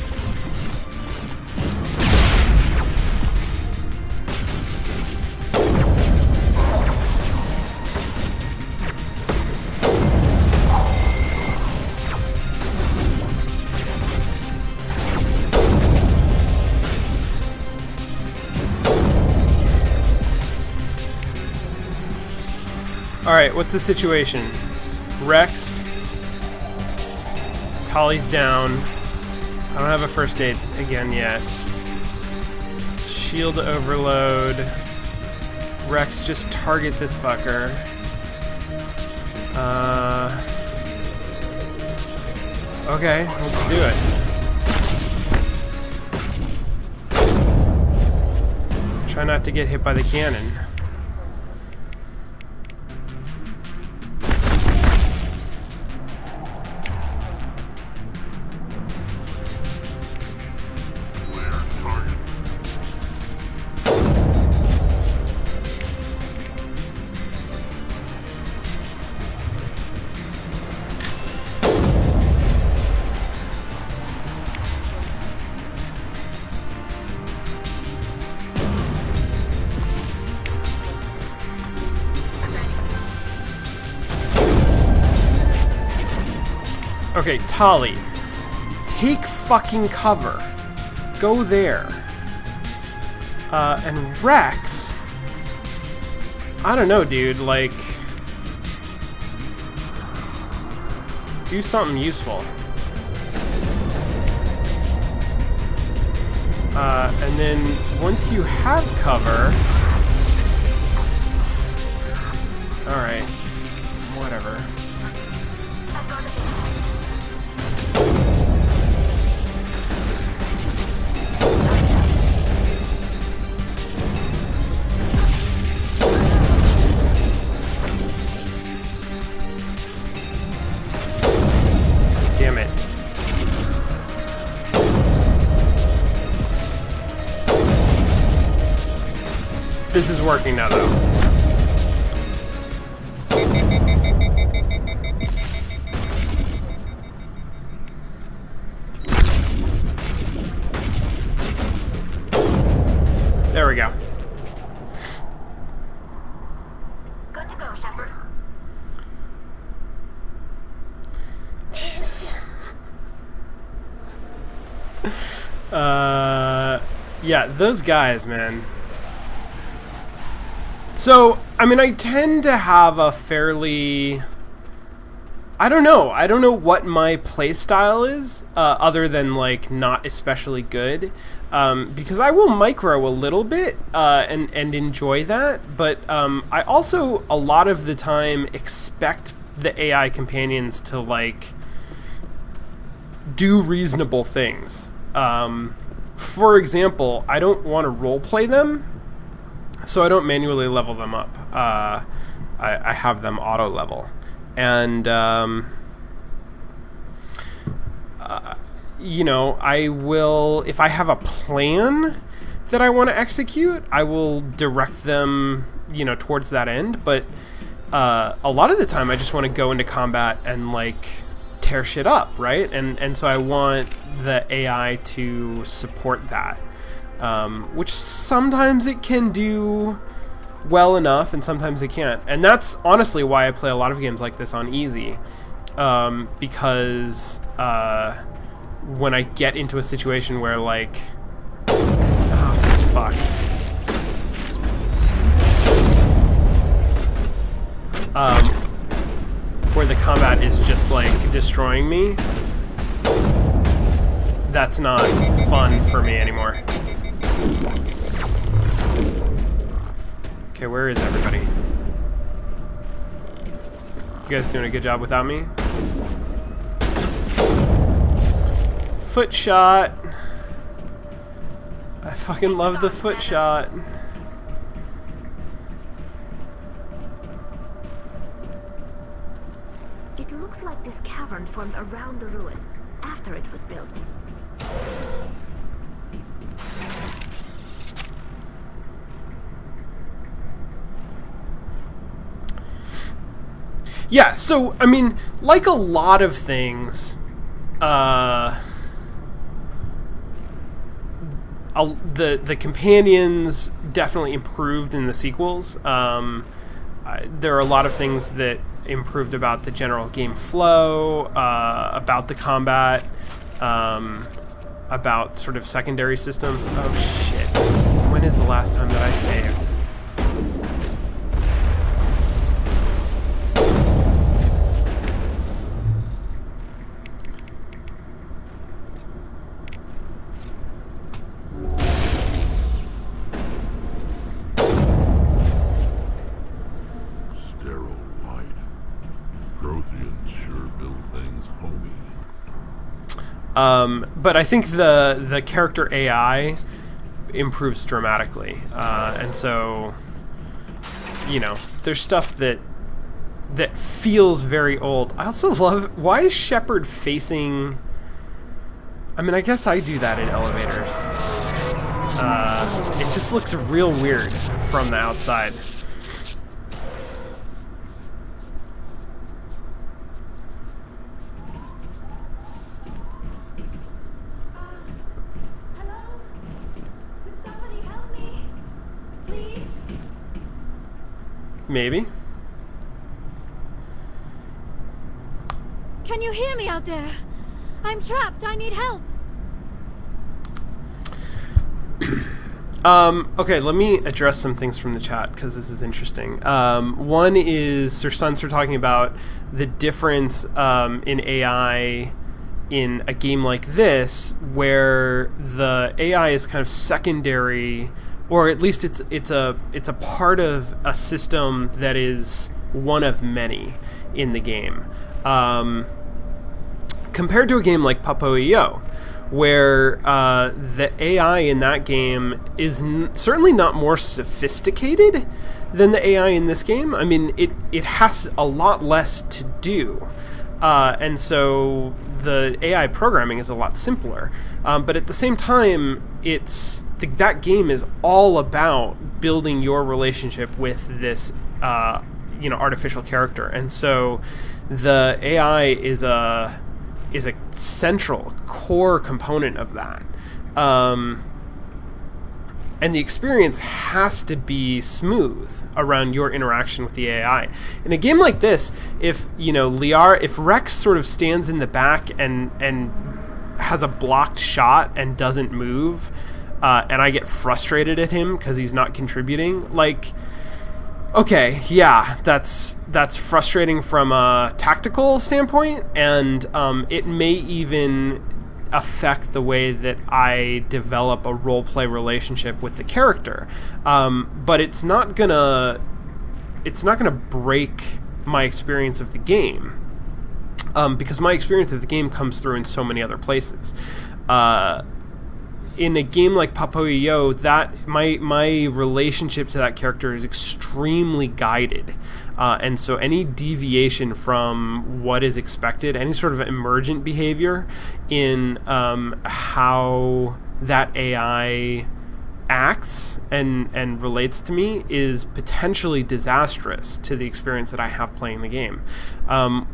Alright, what's the situation? Rex. Tali's down. I don't have a first aid again yet. Shield overload. Rex, just target this fucker. Okay, let's do it. Try not to get hit by the cannon. Okay, Tali, take fucking cover. Go there. And Rex, I don't know, dude, like, do something useful. And then once you have cover, alright, whatever. Damn it. This is working now, though. There we go. Good to go, Shepard. Jesus. Yeah, those guys, man. So, I mean, I tend to have a fairly... I don't know what my playstyle is, other than, like, not especially good. Because I will micro a little bit, and enjoy that. But I also, a lot of the time, expect the AI companions to, like, do reasonable things. For example, I don't want to roleplay them, so I don't manually level them up. I have them auto level. And, you know, I will, if I have a plan that I want to execute, I will direct them, you know, towards that end. But a lot of the time I just want to go into combat and, like, tear shit up, right? And so I want the AI to support that. Which sometimes it can do well enough, and sometimes they can't. And that's honestly why I play a lot of games like this on easy, because when I get into a situation where, like, oh, fuck. Where the combat is just, like, destroying me, that's not fun for me anymore. Okay, where is everybody? You guys doing a good job without me? Foot shot. I fucking love the foot shot. It looks like this cavern formed around the ruin after it was built. Yeah, so, I mean, like a lot of things, the companions definitely improved in the sequels. There are a lot of things that improved about the general game flow, about the combat, about sort of secondary systems. Oh shit. When is the last time that I saved? But I think the character AI improves dramatically, and so, you know, there's stuff that feels very old. I also love, why is Shepard facing? I mean, I guess I do that in elevators. It just looks real weird from the outside. Maybe. Can you hear me out there? I'm trapped. I need help. Okay, let me address some things from the chat, because this is interesting. One is Sir Sunster talking about the difference in AI in a game like this, where the AI is kind of secondary, or at least it's a part of a system that is one of many in the game, compared to a game like Papo.io, where the AI in that game is certainly not more sophisticated than the AI in this game. I mean, it has a lot less to do, and so the AI programming is a lot simpler. But at the same time, that game is all about building your relationship with this, artificial character, and so the AI is a central core component of that, and the experience has to be smooth around your interaction with the AI. In a game like this, if Rex sort of stands in the back and has a blocked shot and doesn't move, and I get frustrated at him because he's not contributing, like, okay, yeah, that's frustrating from a tactical standpoint, and it may even affect the way that I develop a role-play relationship with the character. But it's not gonna break my experience of the game, because my experience of the game comes through in so many other places. In a game like Papo.io, that my relationship to that character is extremely guided, and so any deviation from what is expected, any sort of emergent behavior in how that AI acts and relates to me is potentially disastrous to the experience that I have playing the game.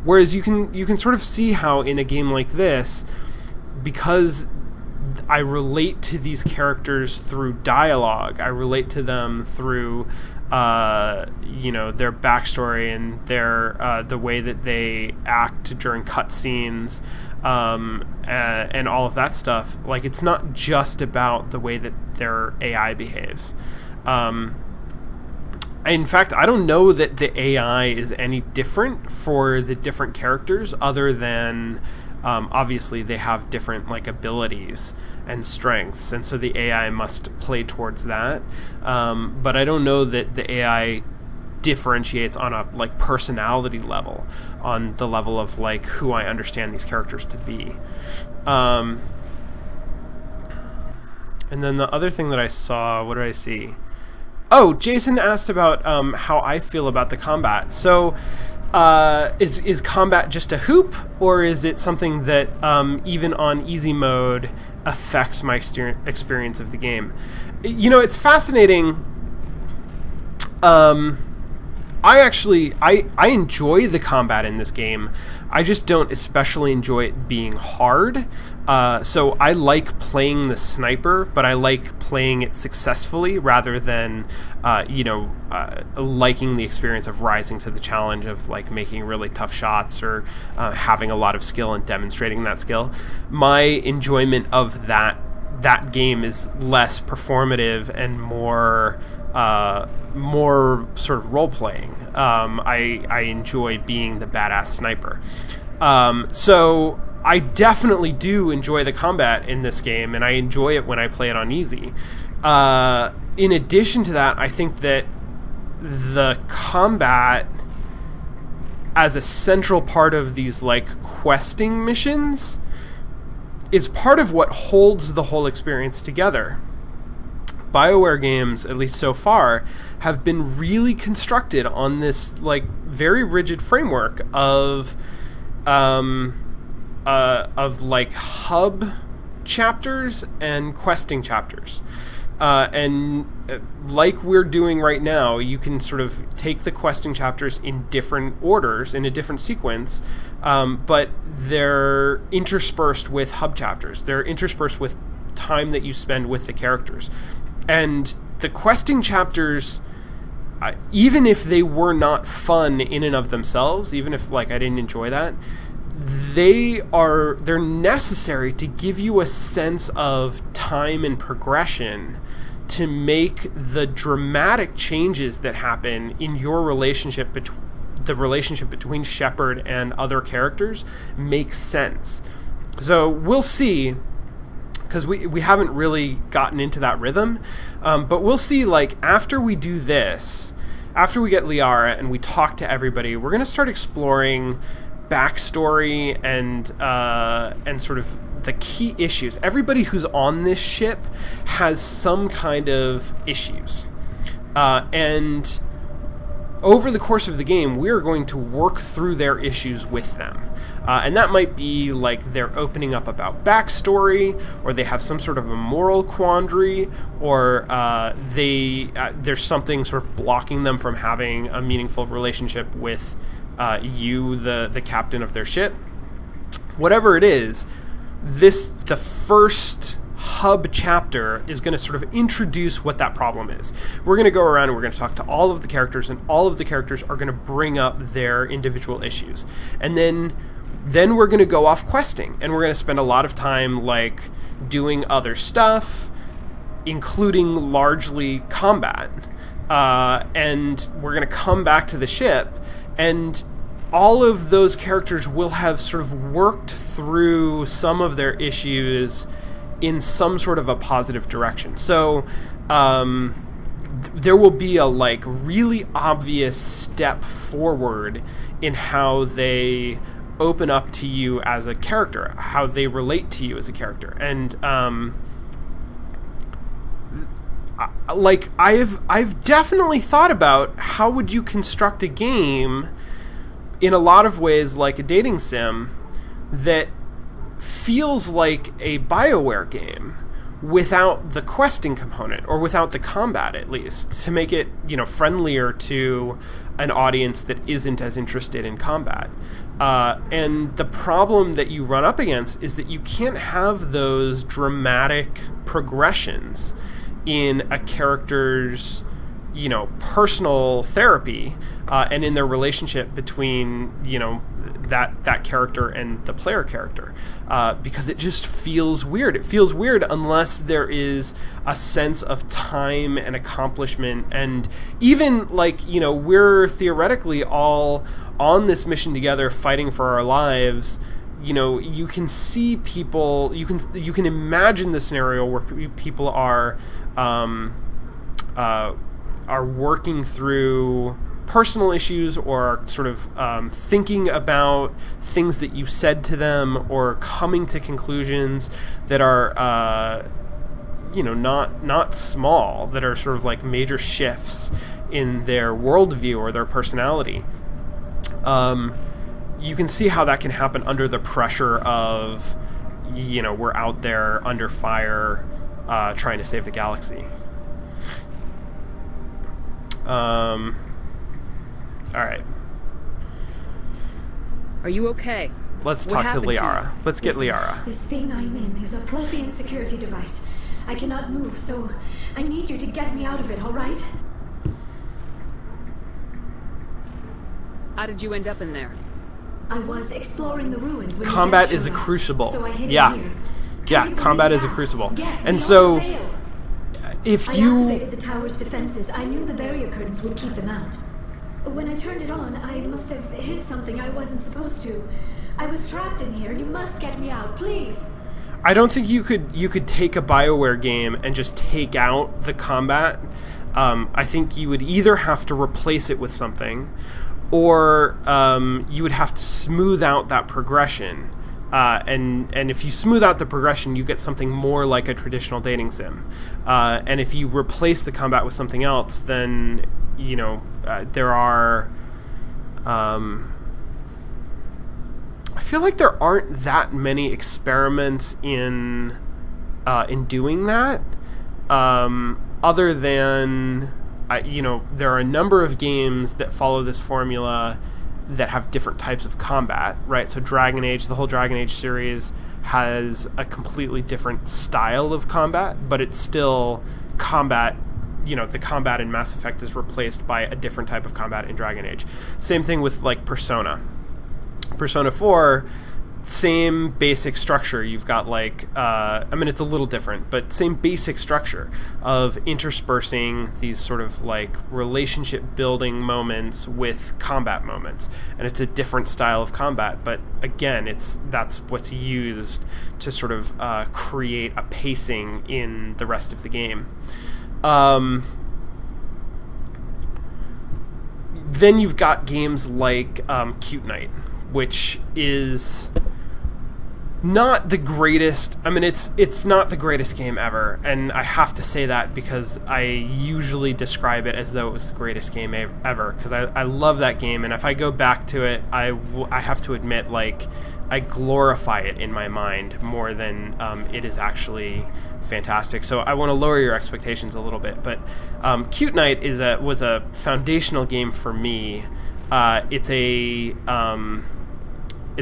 Whereas you can sort of see how in a game like this, because I relate to these characters through dialogue. I relate to them through their backstory and their the way that they act during cutscenes, and all of that stuff. Like, it's not just about the way that their AI behaves. In fact, I don't know that the AI is any different for the different characters, other than obviously they have different like abilities and strengths, and so the AI must play towards that. But I don't know that the AI differentiates on a like personality level, on the level of like who I understand these characters to be. And then the other thing that I saw, what did I see? Oh, Jason asked about how I feel about the combat. So, is combat just a hoop, or is it something that even on easy mode affects my experience of the game? You know, it's fascinating. I enjoy the combat in this game. I just don't especially enjoy it being hard. So I like playing the sniper, but I like playing it successfully rather than, liking the experience of rising to the challenge of like making really tough shots or having a lot of skill and demonstrating that skill. My enjoyment of that game is less performative and more sort of role playing. I enjoy being the badass sniper. So I definitely do enjoy the combat in this game, and I enjoy it when I play it on easy. In addition to that, I think that the combat as a central part of these like questing missions is part of what holds the whole experience together. BioWare games, at least so far, have been really constructed on this like very rigid framework of like hub chapters and questing chapters. And like we're doing right now, you can sort of take the questing chapters in different orders, in a different sequence, but they're interspersed with hub chapters. They're interspersed with time that you spend with the characters. And the questing chapters, even if they were not fun in and of themselves, even if like I didn't enjoy that, they're necessary to give you a sense of time and progression, to make the dramatic changes that happen in your relationship between Shepard and other characters make sense. So we'll see, because we haven't really gotten into that rhythm, but we'll see, like, after we do this, after we get Liara and we talk to everybody, we're going to start exploring backstory and sort of the key issues. Everybody who's on this ship has some kind of issues, and over the course of the game, we're going to work through their issues with them. And that might be like they're opening up about backstory, or they have some sort of a moral quandary, or there's something sort of blocking them from having a meaningful relationship with you, the captain of their ship. Whatever it is, the first hub chapter is going to sort of introduce what that problem is. We're going to go around and we're going to talk to all of the characters, and all of the characters are going to bring up their individual issues. And then we're going to go off questing, and we're going to spend a lot of time like doing other stuff, including largely combat. And we're going to come back to the ship, and all of those characters will have sort of worked through some of their issues in some sort of a positive direction. So there will be a like really obvious step forward in how they open up to you as a character, how they relate to you as a character. And like I've definitely thought about how would you construct a game in a lot of ways like a dating sim that feels like a BioWare game, without the questing component, or without the combat, at least, to make it, friendlier to an audience that isn't as interested in combat. And the problem that you run up against is that you can't have those dramatic progressions in a character's personal therapy, and in their relationship between that character and the player character, because it just feels weird. It feels weird unless there is a sense of time and accomplishment, and even we're theoretically all on this mission together, fighting for our lives. You can see people. You can imagine the scenario where people are working through personal issues, or sort of thinking about things that you said to them, or coming to conclusions that are not small, that are sort of like major shifts in their worldview or their personality. You can see how that can happen under the pressure of we're out there under fire, trying to save the galaxy. All right. Are you okay? Let's What talk to happened to Liara. Let's get Liara. This thing I'm in is a Prothean security device. I cannot move, so I need you to get me out of it, all right? How did you end up in there? I was exploring the ruins when Combat the is a death showed up, crucible. So I hid Yeah. in here. Yeah, Can you combat believe is a that? crucible. Yes, And beyond so, the veil. if I you... activated the tower's defenses. I knew the barrier curtains would keep them out. When I turned it on, I must have hit something I wasn't supposed to. I was trapped in here. You must get me out, please. I don't think you could take a BioWare game and just take out the combat. I think you would either have to replace it with something, or you would have to smooth out that progression. And if you smooth out the progression, you get something more like a traditional dating sim. And if you replace the combat with something else, then there are... I feel like there aren't that many experiments in doing that, other than there are a number of games that follow this formula that have different types of combat, right? So Dragon Age, the whole Dragon Age series, has a completely different style of combat, but it's still combat. The combat in Mass Effect is replaced by a different type of combat in Dragon Age. Same thing with Persona. Persona 4, same basic structure. You've got it's a little different, but same basic structure of interspersing these sort of relationship building moments with combat moments. And it's a different style of combat, but again, that's what's used to sort of create a pacing in the rest of the game. Then you've got games like Cute Night, which is not the greatest. It's not the greatest game ever, and I have to say that because I usually describe it as though it was the greatest game ever, because I love that game, and if I go back to it, I have to admit, I glorify it in my mind more than it is actually fantastic. So I want to lower your expectations a little bit, but Cute Night was a foundational game for me. It's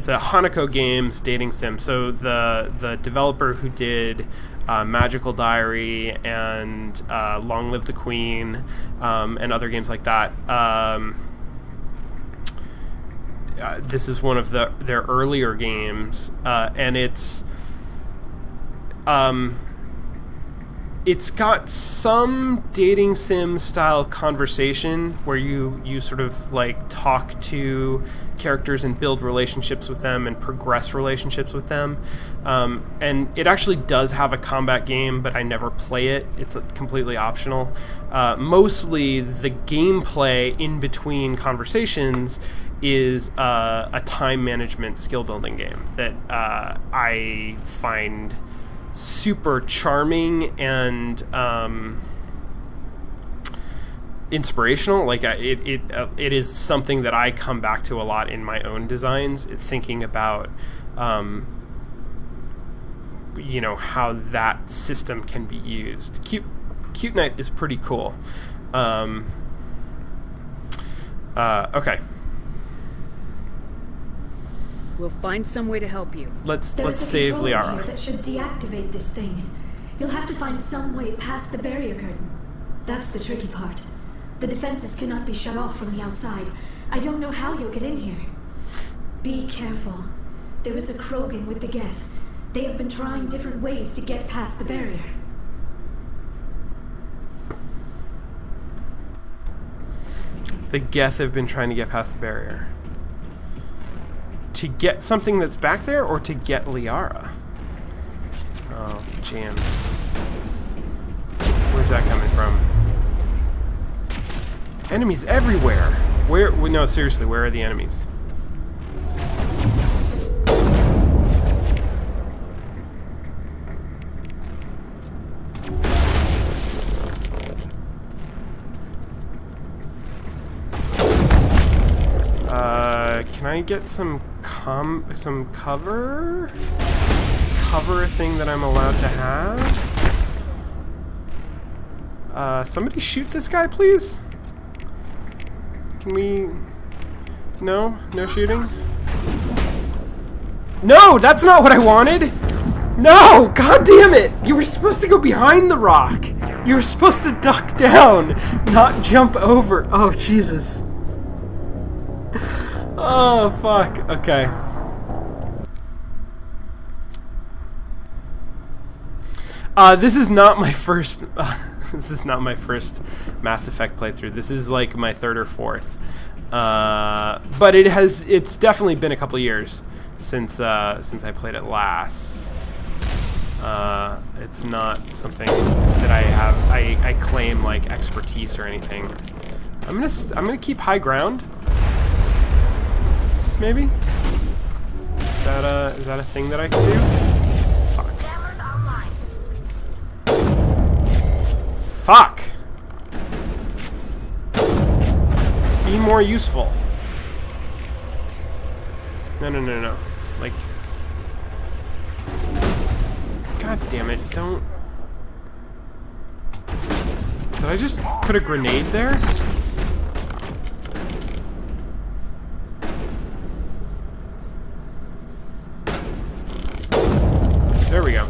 a Hanako Games dating sim. So the developer who did Magical Diary and Long Live the Queen and other games like that. This is one of their earlier games, and it's got some dating sim style conversation where you sort of talk to characters and build relationships with them and progress relationships with them. And it actually does have a combat game, but I never play it. It's completely optional. Mostly the gameplay in between conversations is a time management skill building game that I find super charming and inspirational. It is something that I come back to a lot in my own designs, thinking about you know, how that system can be used. Cute Night is pretty cool. Okay. We'll find some way to help you. Let's There is a save control in here Liara. that should deactivate this thing. You'll have to find some way past the barrier curtain. That's the tricky part. The defenses cannot be shut off from the outside. I don't know how you'll get in here. Be careful. There is a Krogan with the Geth. They have been trying different ways to get past the barrier. The Geth have been trying to get past the barrier. To get something that's back there, or to get Liara? Oh, jam. Where's that coming from? Enemies everywhere! Where? No, seriously, where are the enemies? Can I get some cover? Is cover a thing that I'm allowed to have? Somebody shoot this guy, please? Can we... No? No shooting? No! That's not what I wanted! No! God damn it! You were supposed to go behind the rock! You were supposed to duck down, not jump over. Oh, Jesus. Oh, fuck. Okay. This is not my first... this is not my first Mass Effect playthrough. This is like my third or fourth. But it's definitely been a couple years since I played it last. It's not something that I claim like expertise or anything. I'm gonna keep high ground. Maybe? Is that a thing that I can do? Fuck! Be more useful. No. Like... God damn it, don't... Did I just put a grenade there? There we go.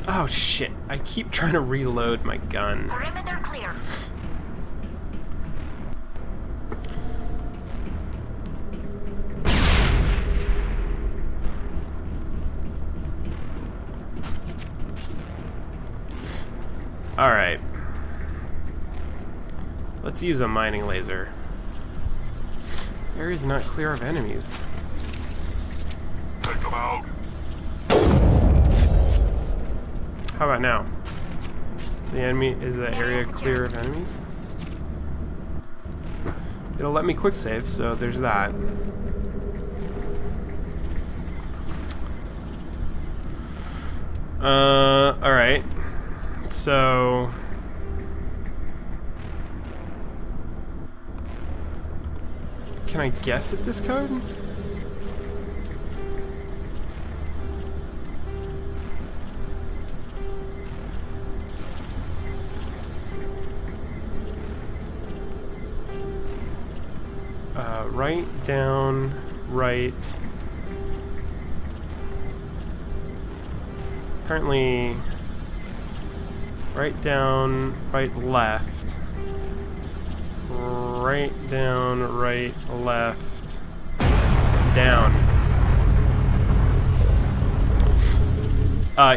Oh shit, I keep trying to reload my gun. Perimeter clear. Alright. Let's use a mining laser. Area is not clear of enemies. Take them out. How about now? Is the area clear of enemies? It'll let me quick save, so there's that. Alright. So... Can I guess at this code? Right, down, right. Apparently, right, down, right, left. Right, down, right, left, down.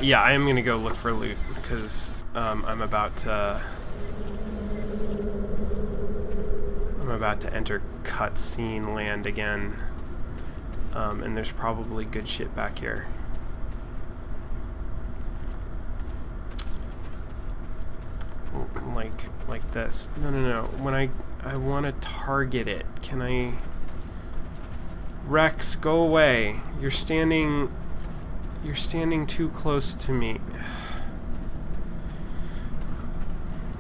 Yeah, I am gonna go look for loot because I'm about to enter cutscene land again, and there's probably good shit back here. Like this. No. When I want to target it, can I... Rex, go away. You're standing too close to me.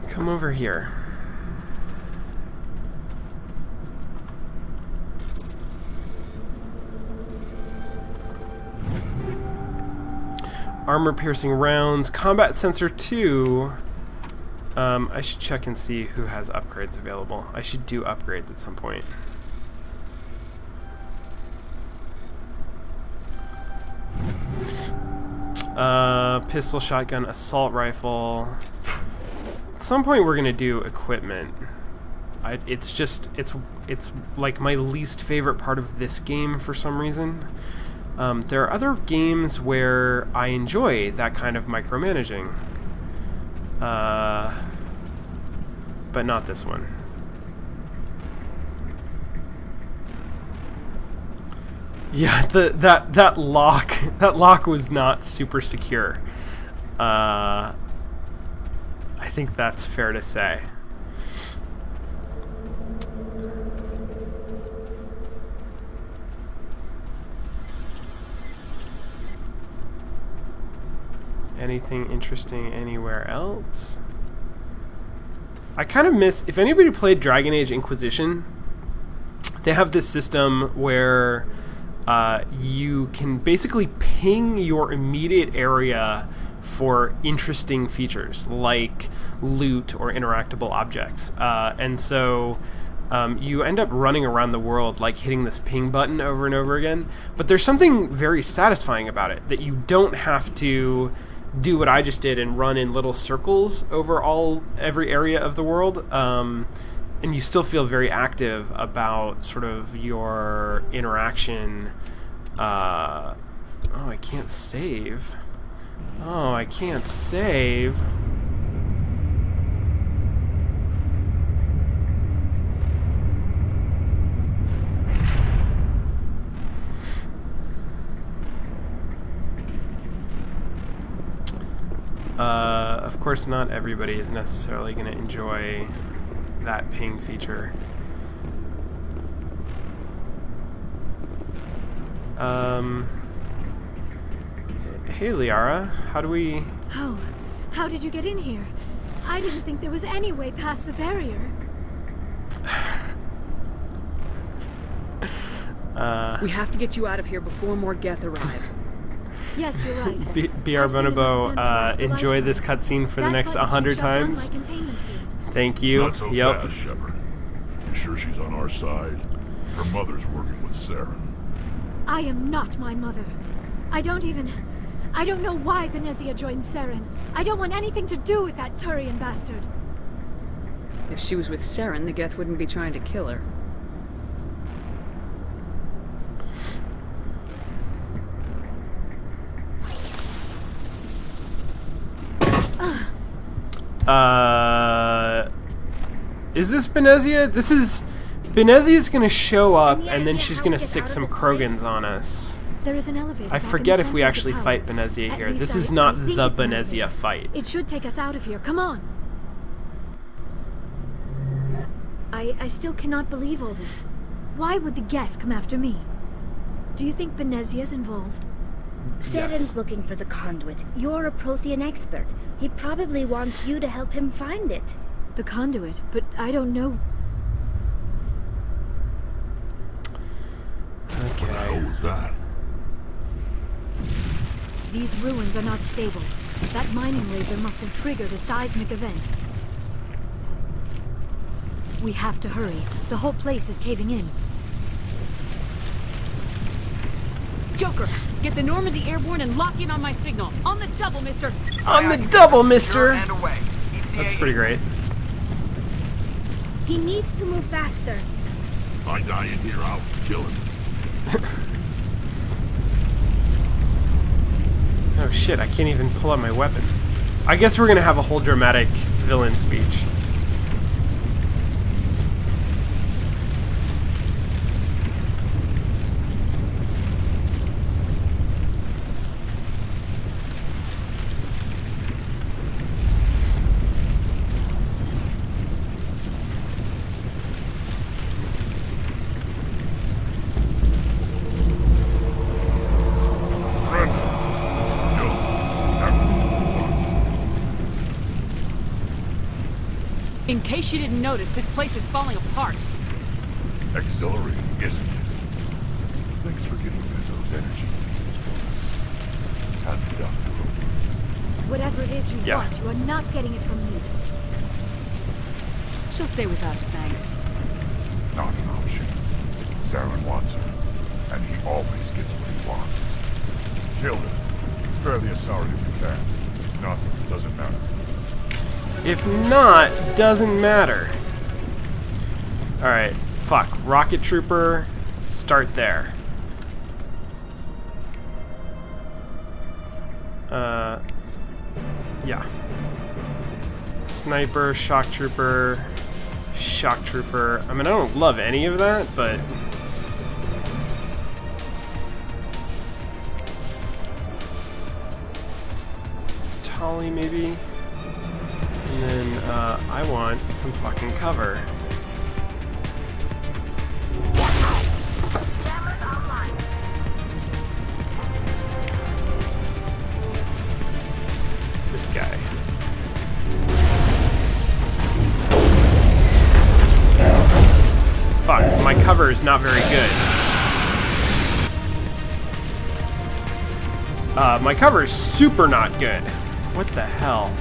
Come over here. Armor-piercing rounds. Combat sensor 2. I should check and see who has upgrades available. I should do upgrades at some point. Pistol, shotgun, assault rifle. At some point we're gonna do equipment. It's like my least favorite part of this game for some reason. There are other games where I enjoy that kind of micromanaging. But not this one. Yeah, that lock was not super secure. I think that's fair to say. Anything interesting anywhere else? I kind of miss, if anybody played Dragon Age Inquisition, they have this system where you can basically ping your immediate area for interesting features like loot or interactable objects. And so you end up running around the world like hitting this ping button over and over again. But there's something very satisfying about it, that you don't have to do what I just did and run in little circles over every area of the world. And you still feel very active about sort of your interaction. Oh, I can't save. Oh, I can't save. Of course, not everybody is necessarily going to enjoy that ping feature. Hey, Liara, how do we... Oh, how did you get in here? I didn't think there was any way past the barrier. We have to get you out of here before more Geth arrive. Yes, you're right. BR Bonobo, enjoy this cutscene for the next 100 times. Thank you. Not so fast, Shepard. You sure she's on our side? Her mother's working with Saren. I am not my mother. I don't know why Benezia joined Saren. I don't want anything to do with that Turian bastard. If she was with Saren, the Geth wouldn't be trying to kill her. Is this Benezia? This is... Benezia's gonna show up, and then she's gonna stick some Krogans on us. There is an elevator. I forget if we actually fight Benezia here. This is not the Benezia fight. It should take us out of here. Come on. I still cannot believe all this. Why would the Geth come after me? Do you think Benezia's involved? Saren's looking for the conduit. You're a Prothean expert. He probably wants you to help him find it. The conduit? But I don't know. Okay. What the hell was that? These ruins are not stable. That mining laser must have triggered a seismic event. We have to hurry. The whole place is caving in. Joker, get the Normandy airborne and lock in on my signal. On the double, mister. On the double, mister! And away. ETA That's pretty great. He needs to move faster. If I die in here, I'll kill him. Oh shit, I can't even pull out my weapons. I guess we're gonna have a whole dramatic villain speech. In case you didn't notice, this place is falling apart. Exhilarating, isn't it? Thanks for getting rid of those energy fields for us. And the doctor over Whatever it is you Yeah. want, you are not getting it from me. She'll stay with us, thanks. Not an option. Saren wants her, and he always gets what he wants. Kill her. Spare the Asari if you can. If not, doesn't matter. If not, doesn't matter. Alright, fuck. Rocket Trooper, start there. Yeah. Sniper, Shock Trooper, Shock Trooper. I mean, I don't love any of that, but... Tolly, maybe? And then, I want some fucking cover. Jammers online. This guy. Fuck, my cover is not very good. My cover is super not good. What the hell?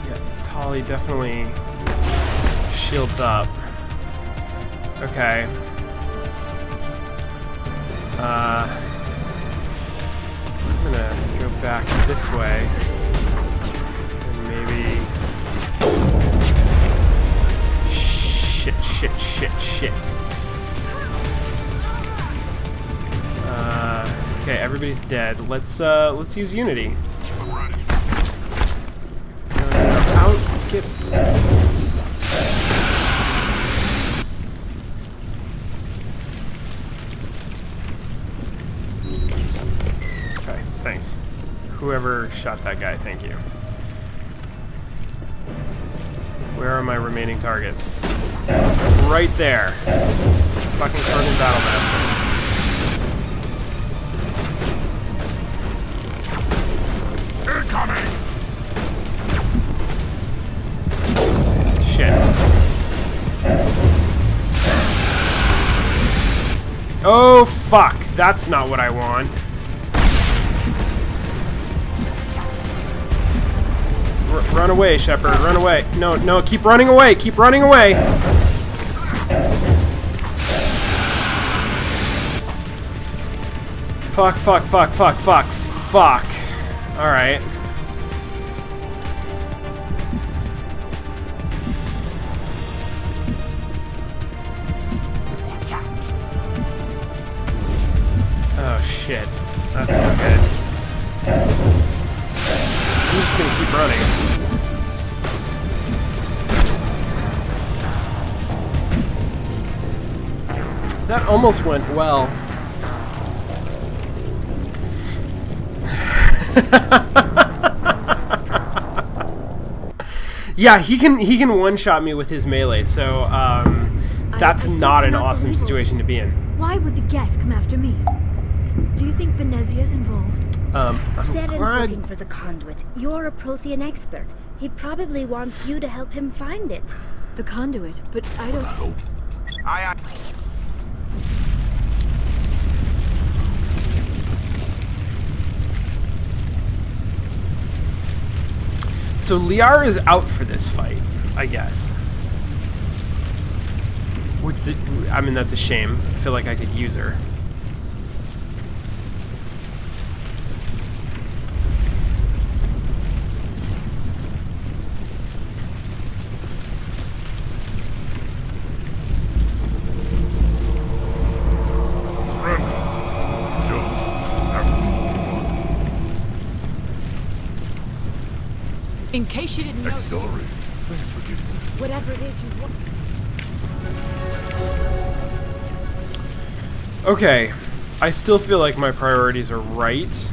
Yeah, Tolly definitely shields up. Okay. I'm gonna go back this way. And maybe... Shit. Okay, everybody's dead. Let's use Unity. Out, get... Okay, thanks. Whoever shot that guy, thank you. Where are my remaining targets? Right there. Fucking Cardinal Battlemaster. Incoming! Shit. Oh, fuck. That's not what I want. Run away, Shepard. Run away. No, keep running away. Keep running away. Fuck. Alright. Oh, shit. That's not good. I'm just gonna keep running. That almost went well. Yeah, he can one-shot me with his melee, so that's not an awesome situation to be in. Why would the Geth come after me? Do you think Benezia's involved? Saren's glad- looking for the conduit. You're a Prothean expert. He probably wants you to help him find it. The conduit, but I don't... I So Liara is out for this fight, I guess. I mean, that's a shame. I feel like I could use her. In case you didn't know, Auxiliary. Thanks for getting me. whatever it is you want. Okay, I still feel like my priorities are right.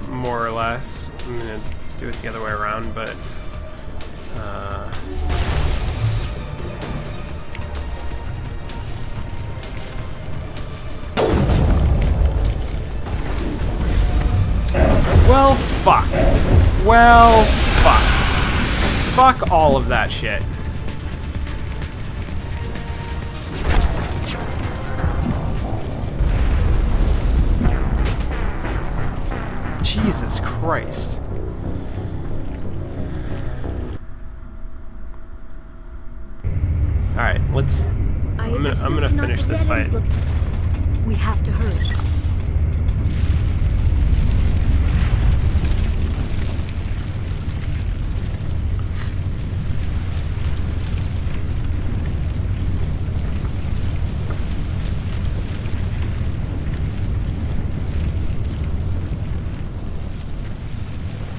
More or less. I'm gonna do it the other way around, but well, fuck. Well, fuck. Fuck all of that shit. Jesus Christ. Alright, let's... I'm gonna finish this fight. We have to hurry.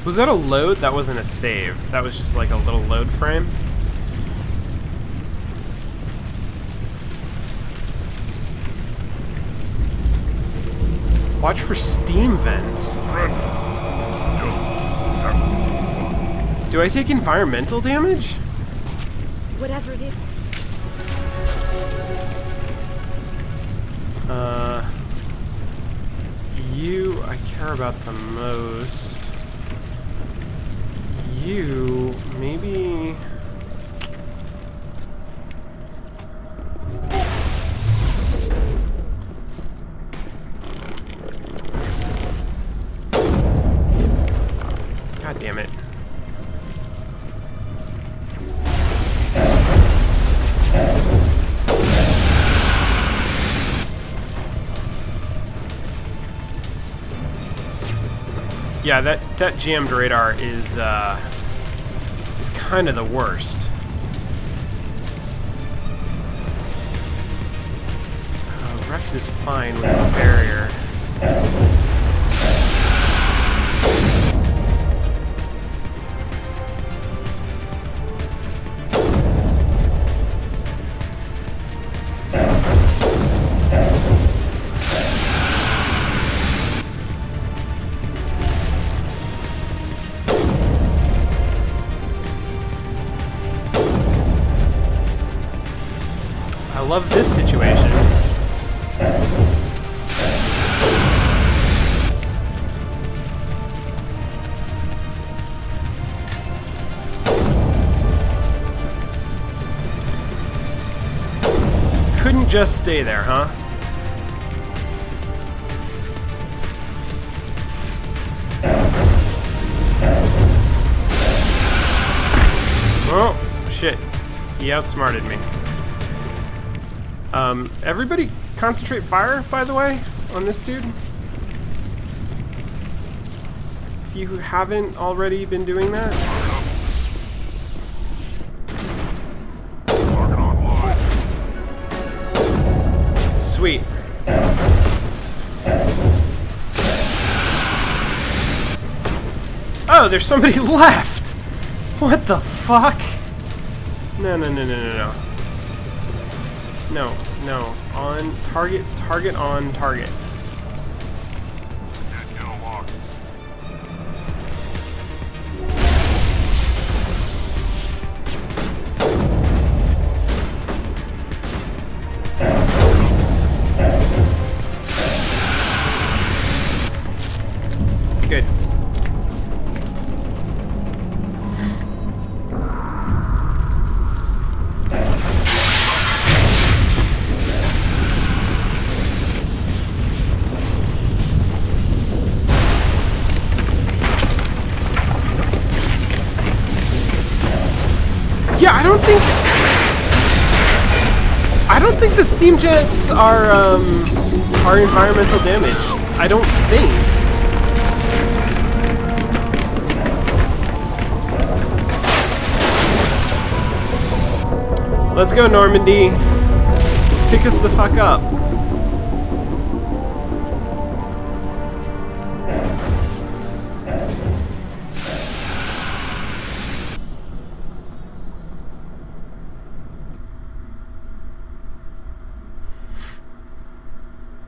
Was that a load? That wasn't a save. That was just like a little load frame. Watch for steam vents. Do I take environmental damage? Whatever it is. You I care about the most. You maybe. God damn it. Yeah, that jammed radar is kind of the worst. Rex is fine with his barrier. I love this situation. Couldn't just stay there, huh? Oh, shit. He outsmarted me. Everybody concentrate fire, by the way, on this dude. If you haven't already been doing that. Sweet. Oh, there's somebody left! What the fuck? No. No. On target, on target. Good. Yeah, I don't think the steam jets are environmental damage. I don't think. Let's go, Normandy. Pick us the fuck up.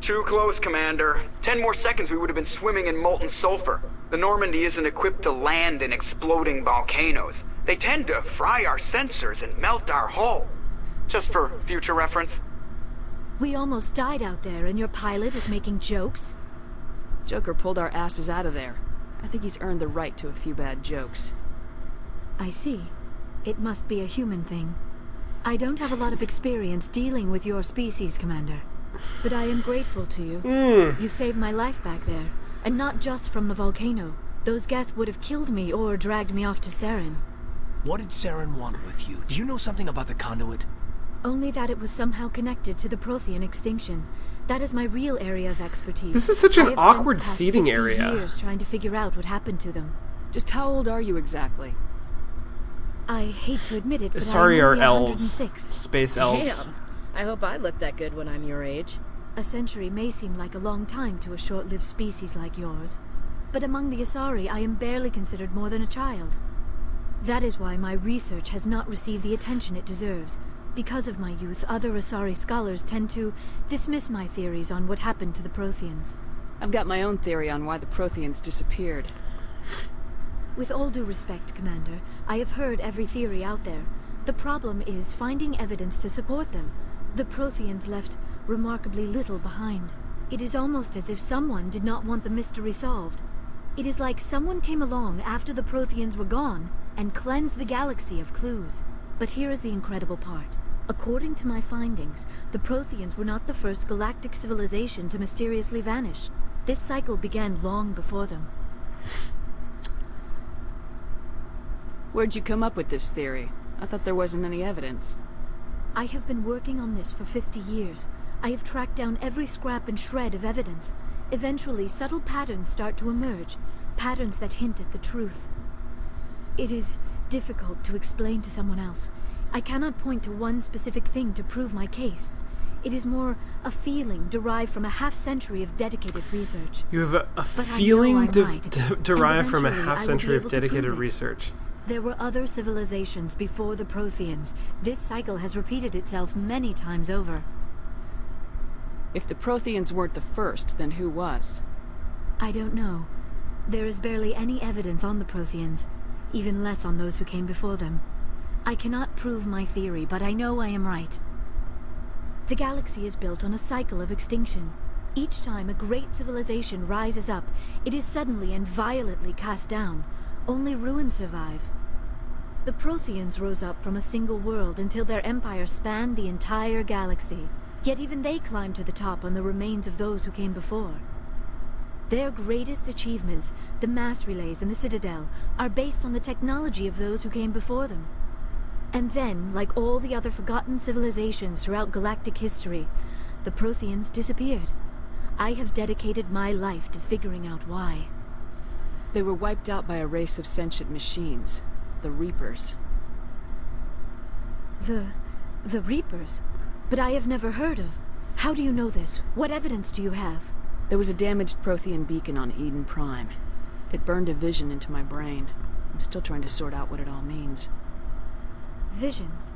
Too close, Commander. 10 more seconds we would have been swimming in molten sulfur. The Normandy isn't equipped to land in exploding volcanoes. They tend to fry our sensors and melt our hull. Just for future reference. We almost died out there, and your pilot is making jokes? Joker pulled our asses out of there. I think he's earned the right to a few bad jokes. I see. It must be a human thing. I don't have a lot of experience dealing with your species, Commander. But I am grateful to you. You saved my life back there. And not just from the volcano. Those Geth would have killed me or dragged me off to Saren. What did Saren want with you? Do you know something about the conduit? Only that it was somehow connected to the Prothean extinction. That is my real area of expertise. This is such an I have awkward spent the past seating 50 area. years trying to figure out what happened to them. Just how old are you exactly? I hate to admit it, but Sorry, I'm our only elves. 106. Space elves. Damn. I hope I look that good when I'm your age. A century may seem like a long time to a short-lived species like yours, but among the Asari, I am barely considered more than a child. That is why my research has not received the attention it deserves. Because of my youth, other Asari scholars tend to dismiss my theories on what happened to the Protheans. I've got my own theory on why the Protheans disappeared. With all due respect, Commander, I have heard every theory out there. The problem is finding evidence to support them. The Protheans left remarkably little behind. It is almost as if someone did not want the mystery solved. It is like someone came along after the Protheans were gone and cleansed the galaxy of clues. But here is the incredible part. According to my findings, the Protheans were not the first galactic civilization to mysteriously vanish. This cycle began long before them. Where'd you come up with this theory? I thought there wasn't any evidence. I have been working on this for 50 years. I have tracked down every scrap and shred of evidence. Eventually, subtle patterns start to emerge, patterns that hint at the truth. It is difficult to explain to someone else. I cannot point to one specific thing to prove my case. It is more a feeling derived from a half-century of dedicated research. You have a But I feeling know I'm right, derived from a and eventually I will be half-century of able to dedicated prove it. research. There were other civilizations before the Protheans. This cycle has repeated itself many times over. If the Protheans weren't the first, then who was? I don't know. There is barely any evidence on the Protheans, even less on those who came before them. I cannot prove my theory, but I know I am right. The galaxy is built on a cycle of extinction. Each time a great civilization rises up, it is suddenly and violently cast down. Only ruins survive. The Protheans rose up from a single world until their empire spanned the entire galaxy. Yet even they climbed to the top on the remains of those who came before. Their greatest achievements, the mass relays and the Citadel, are based on the technology of those who came before them. And then, like all the other forgotten civilizations throughout galactic history, the Protheans disappeared. I have dedicated my life to figuring out why. They were wiped out by a race of sentient machines, the Reapers. The Reapers? But I have never heard of. How do you know this? What evidence do you have? There was a damaged Prothean beacon on Eden Prime. It burned a vision into my brain. I'm still trying to sort out what it all means. Visions?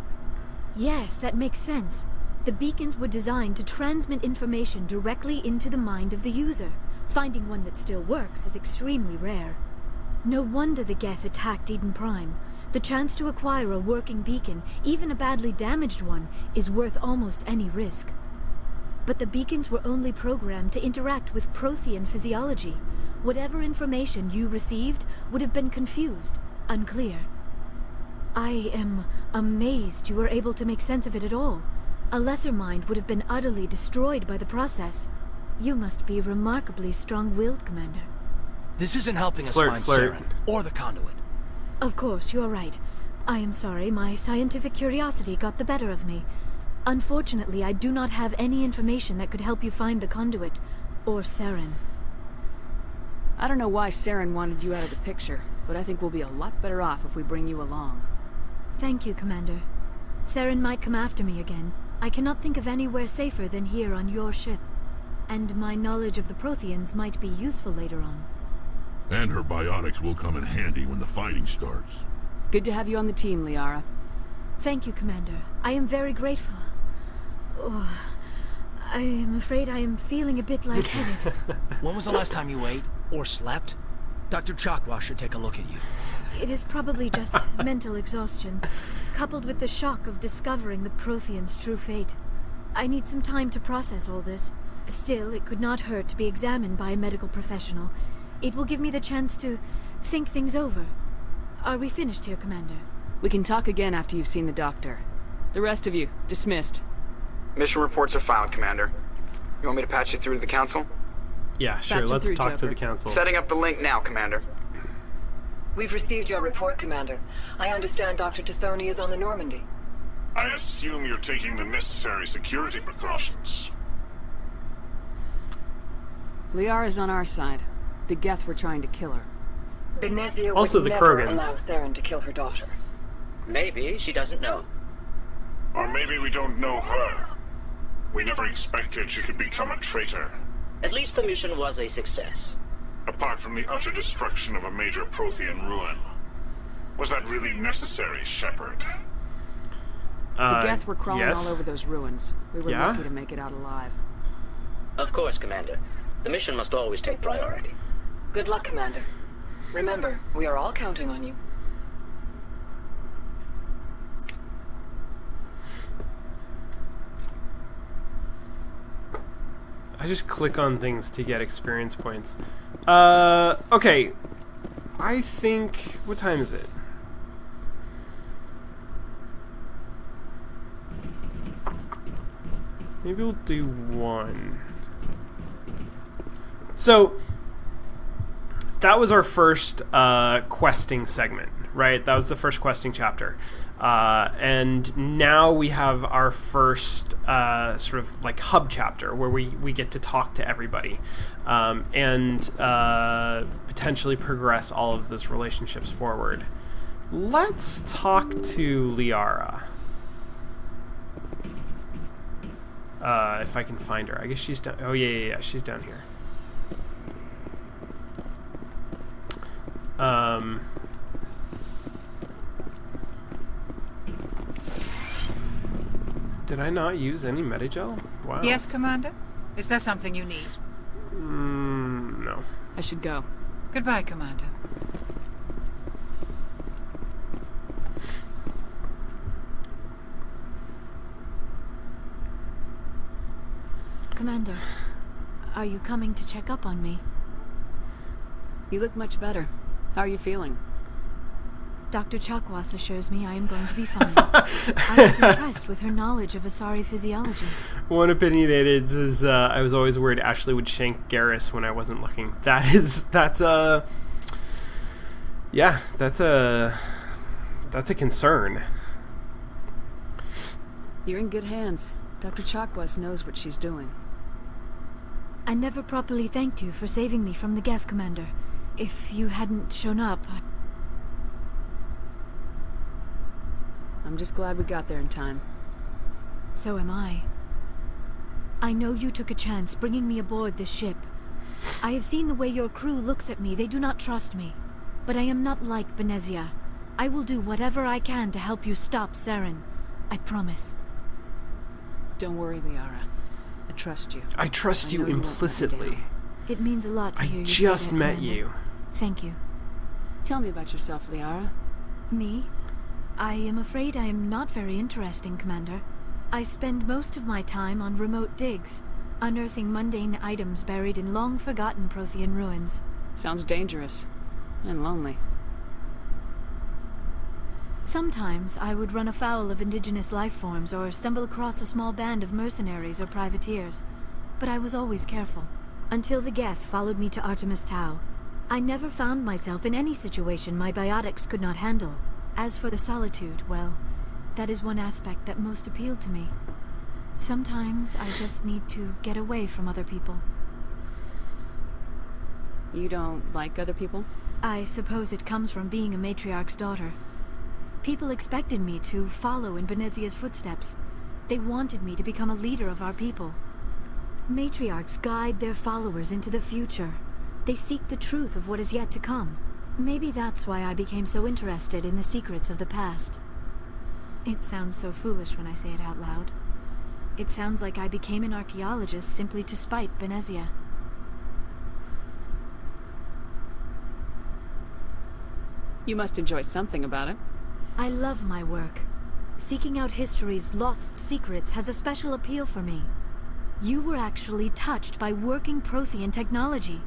Yes, that makes sense. The beacons were designed to transmit information directly into the mind of the user. Finding one that still works is extremely rare. No wonder the Geth attacked Eden Prime. The chance to acquire a working beacon, even a badly damaged one, is worth almost any risk. But the beacons were only programmed to interact with Prothean physiology. Whatever information you received would have been confused, unclear. I am amazed you were able to make sense of it at all. A lesser mind would have been utterly destroyed by the process. You must be remarkably strong-willed, Commander. This isn't helping us Flirt, find flirt. Saren or the conduit. Of course, you are right. I am sorry, my scientific curiosity got the better of me. Unfortunately, I do not have any information that could help you find the conduit, or Saren. I don't know why Saren wanted you out of the picture, but I think we'll be a lot better off if we bring you along. Thank you, Commander. Saren might come after me again. I cannot think of anywhere safer than here on your ship. And my knowledge of the Protheans might be useful later on. And her biotics will come in handy when the fighting starts. Good to have you on the team, Liara. Thank you, Commander. I am very grateful. Oh, I am afraid I am feeling a bit lightheaded. When was the last time you ate or slept? Dr. Chakwa should take a look at you. It is probably just mental exhaustion, coupled with the shock of discovering the Protheans' true fate. I need some time to process all this. Still, it could not hurt to be examined by a medical professional. It will give me the chance to think things over. Are we finished here, Commander? We can talk again after you've seen the doctor. The rest of you, dismissed. Mission reports are filed, Commander. You want me to patch you through to the Council? Yeah, sure. Patch it Let's through, talk to Joker. the council. Setting up the link now, Commander. We've received your report, Commander. I understand Dr. Tassoni is on the Normandy. I assume you're taking the necessary security precautions. Liara's on our side. The Geth were trying to kill her. Benezia Also would the never Krogans. allow Saren to kill her daughter. Maybe she doesn't know. Or maybe we don't know her. We never expected she could become a traitor. At least the mission was a success. Apart from the utter destruction of a major Prothean ruin. Was that really necessary, Shepard? The Geth were crawling yes. all over those ruins. We were Yeah? lucky to make it out alive. Of course, Commander. The mission must always take priority. Good luck, Commander. Remember, we are all counting on you. I just click on things to get experience points. Okay. I think... What time is it? Maybe we'll do 1. So, that was our first questing segment, right? That was the first questing chapter. And now we have our first sort of like hub chapter where we get to talk to everybody and potentially progress all of those relationships forward. Let's talk to Liara. If I can find her. I guess she's down. Oh, yeah. She's down here. Did I not use any Medigel? Wow. Yes, Commander? Is there something you need? No. I should go. Goodbye, Commander. Commander, are you coming to check up on me? You look much better. How are you feeling? Dr. Chakwas assures me I am going to be fine. I was impressed with her knowledge of Asari physiology. One opinionated is I was always worried Ashley would shank Garrus when I wasn't looking. That's a concern. You're in good hands. Dr. Chakwas knows what she's doing. I never properly thanked you for saving me from the Geth, Commander. If you hadn't shown up, I'm just glad we got there in time. So am I. I know you took a chance bringing me aboard this ship. I have seen the way your crew looks at me. They do not trust me. But I am not like Benezia. I will do whatever I can to help you stop Saren. I promise. Don't worry, Liara. I trust you. I trust you implicitly. It means a lot to hear I you just say that, met Commander. you. Thank you. Tell me about yourself, Liara. Me? I am afraid I am not very interesting, Commander. I spend most of my time on remote digs, unearthing mundane items buried in long-forgotten Prothean ruins. Sounds dangerous. And lonely. Sometimes I would run afoul of indigenous life forms or stumble across a small band of mercenaries or privateers. But I was always careful. Until the Geth followed me to Artemis Tau. I never found myself in any situation my biotics could not handle. As for the solitude, well, that is one aspect that most appealed to me. Sometimes I just need to get away from other people. You don't like other people? I suppose it comes from being a matriarch's daughter. People expected me to follow in Benezia's footsteps. They wanted me to become a leader of our people. Matriarchs guide their followers into the future. They seek the truth of what is yet to come. Maybe that's why I became so interested in the secrets of the past. It sounds so foolish when I say it out loud. It sounds like I became an archaeologist simply to spite Benezia. You must enjoy something about it. I love my work. Seeking out history's lost secrets has a special appeal for me. You were actually touched by working Prothean technology.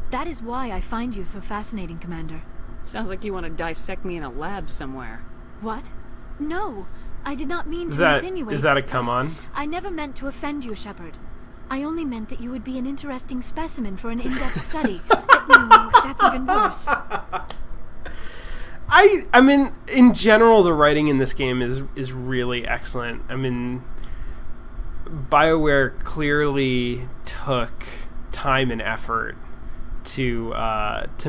That is why I find you so fascinating, Commander. Sounds like you want to dissect me in a lab somewhere. What? No, I did not mean to insinuate. Is that a come on? I never meant to offend you, Shepard. I only meant that you would be an interesting specimen for an in-depth study. No, that's even worse. I mean, in general, the writing in this game is really excellent. I mean, BioWare clearly took time and effort to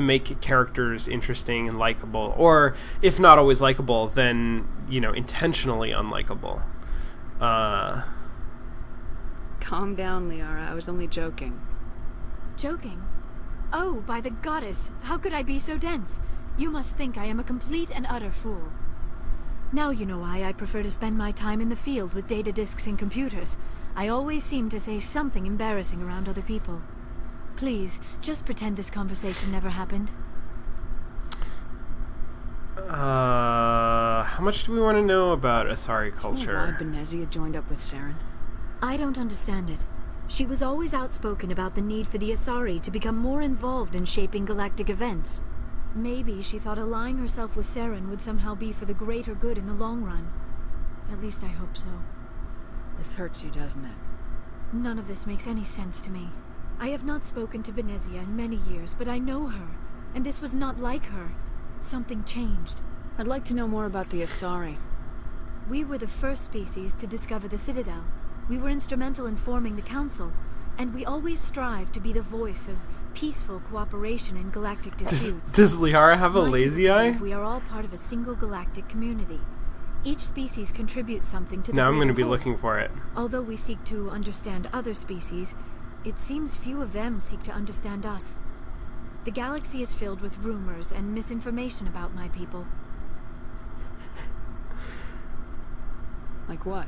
make characters interesting and likable, or if not always likable, then intentionally unlikable. Calm down, Liara. I was only joking. Joking? Oh, by the goddess! How could I be so dense? You must think I am a complete and utter fool. Now you know why I prefer to spend my time in the field with data disks and computers. I always seem to say something embarrassing around other people. Please, just pretend this conversation never happened. How much do we want to know about Asari culture? Do you know why Benezia joined up with Saren? I don't understand it. She was always outspoken about the need for the Asari to become more involved in shaping galactic events. Maybe she thought allying herself with Saren would somehow be for the greater good in the long run. At least I hope so. This hurts you, doesn't it? None of this makes any sense to me. I have not spoken to Benezia in many years, but I know her, and this was not like her. Something changed. I'd like to know more about the Asari. We were the first species to discover the Citadel. We were instrumental in forming the Council, and we always strive to be the voice of peaceful cooperation in galactic disputes. Does Liara have a lazy eye? We are all part of a single galactic community. Each species contributes something to the Now I'm going to be whole. looking for it. Although we seek to understand other species, it seems few of them seek to understand us. The galaxy is filled with rumors and misinformation about my people. Like what?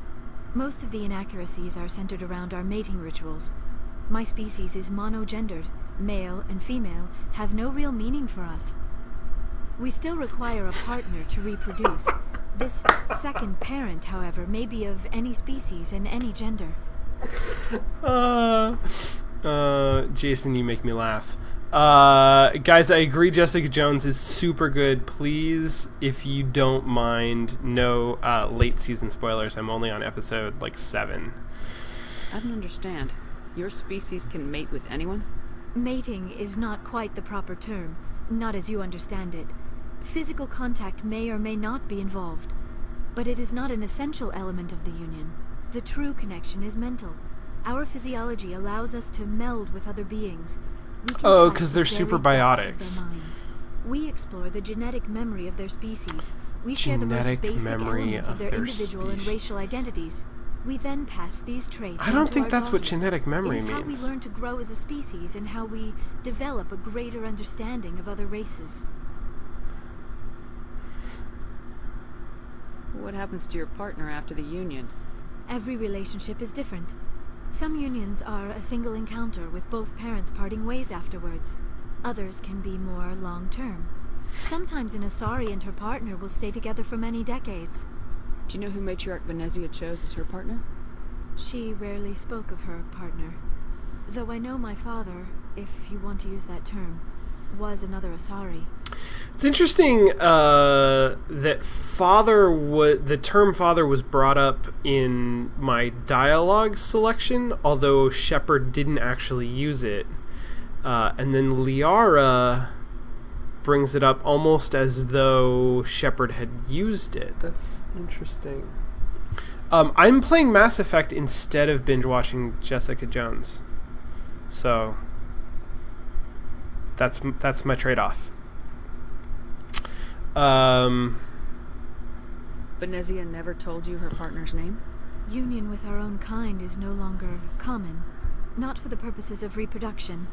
Most of the inaccuracies are centered around our mating rituals. My species is monogendered. Male and female have no real meaning for us. We still require a partner to reproduce. This second parent, however, may be of any species and any gender. Jason, you make me laugh. Guys, I agree Jessica Jones is super good. Please, if you don't mind, no late season spoilers. I'm only on episode 7. I don't understand. Your species can mate with anyone? Mating is not quite the proper term, not as you understand it. Physical contact may or may not be involved, but it is not an essential element of the union. The true connection is mental. Our physiology allows us to meld with other beings. Oh, because they're super biotics. We explore the genetic memory of their species. We share the most basic elements of their individual and racial identities. We then pass these traits. I don't think that's what genetic memory means. It is how we learn to grow as a species and how we develop a greater understanding of other races. What happens to your partner after the union? Every relationship is different. Some unions are a single encounter with both parents parting ways afterwards. Others can be more long-term. Sometimes an Asari and her partner will stay together for many decades. Do you know who Matriarch Benezia chose as her partner? She rarely spoke of her partner. Though I know my father, if you want to use that term, was another Asari. It's interesting that the term father was brought up in my dialogue selection, although Shepard didn't actually use it. And then Liara brings it up almost as though Shepard had used it. That's interesting. I'm playing Mass Effect instead of binge watching Jessica Jones, so that's my trade-off. Benezia never told you her partner's name? Union with our own kind is no longer common, not for the purposes of reproduction.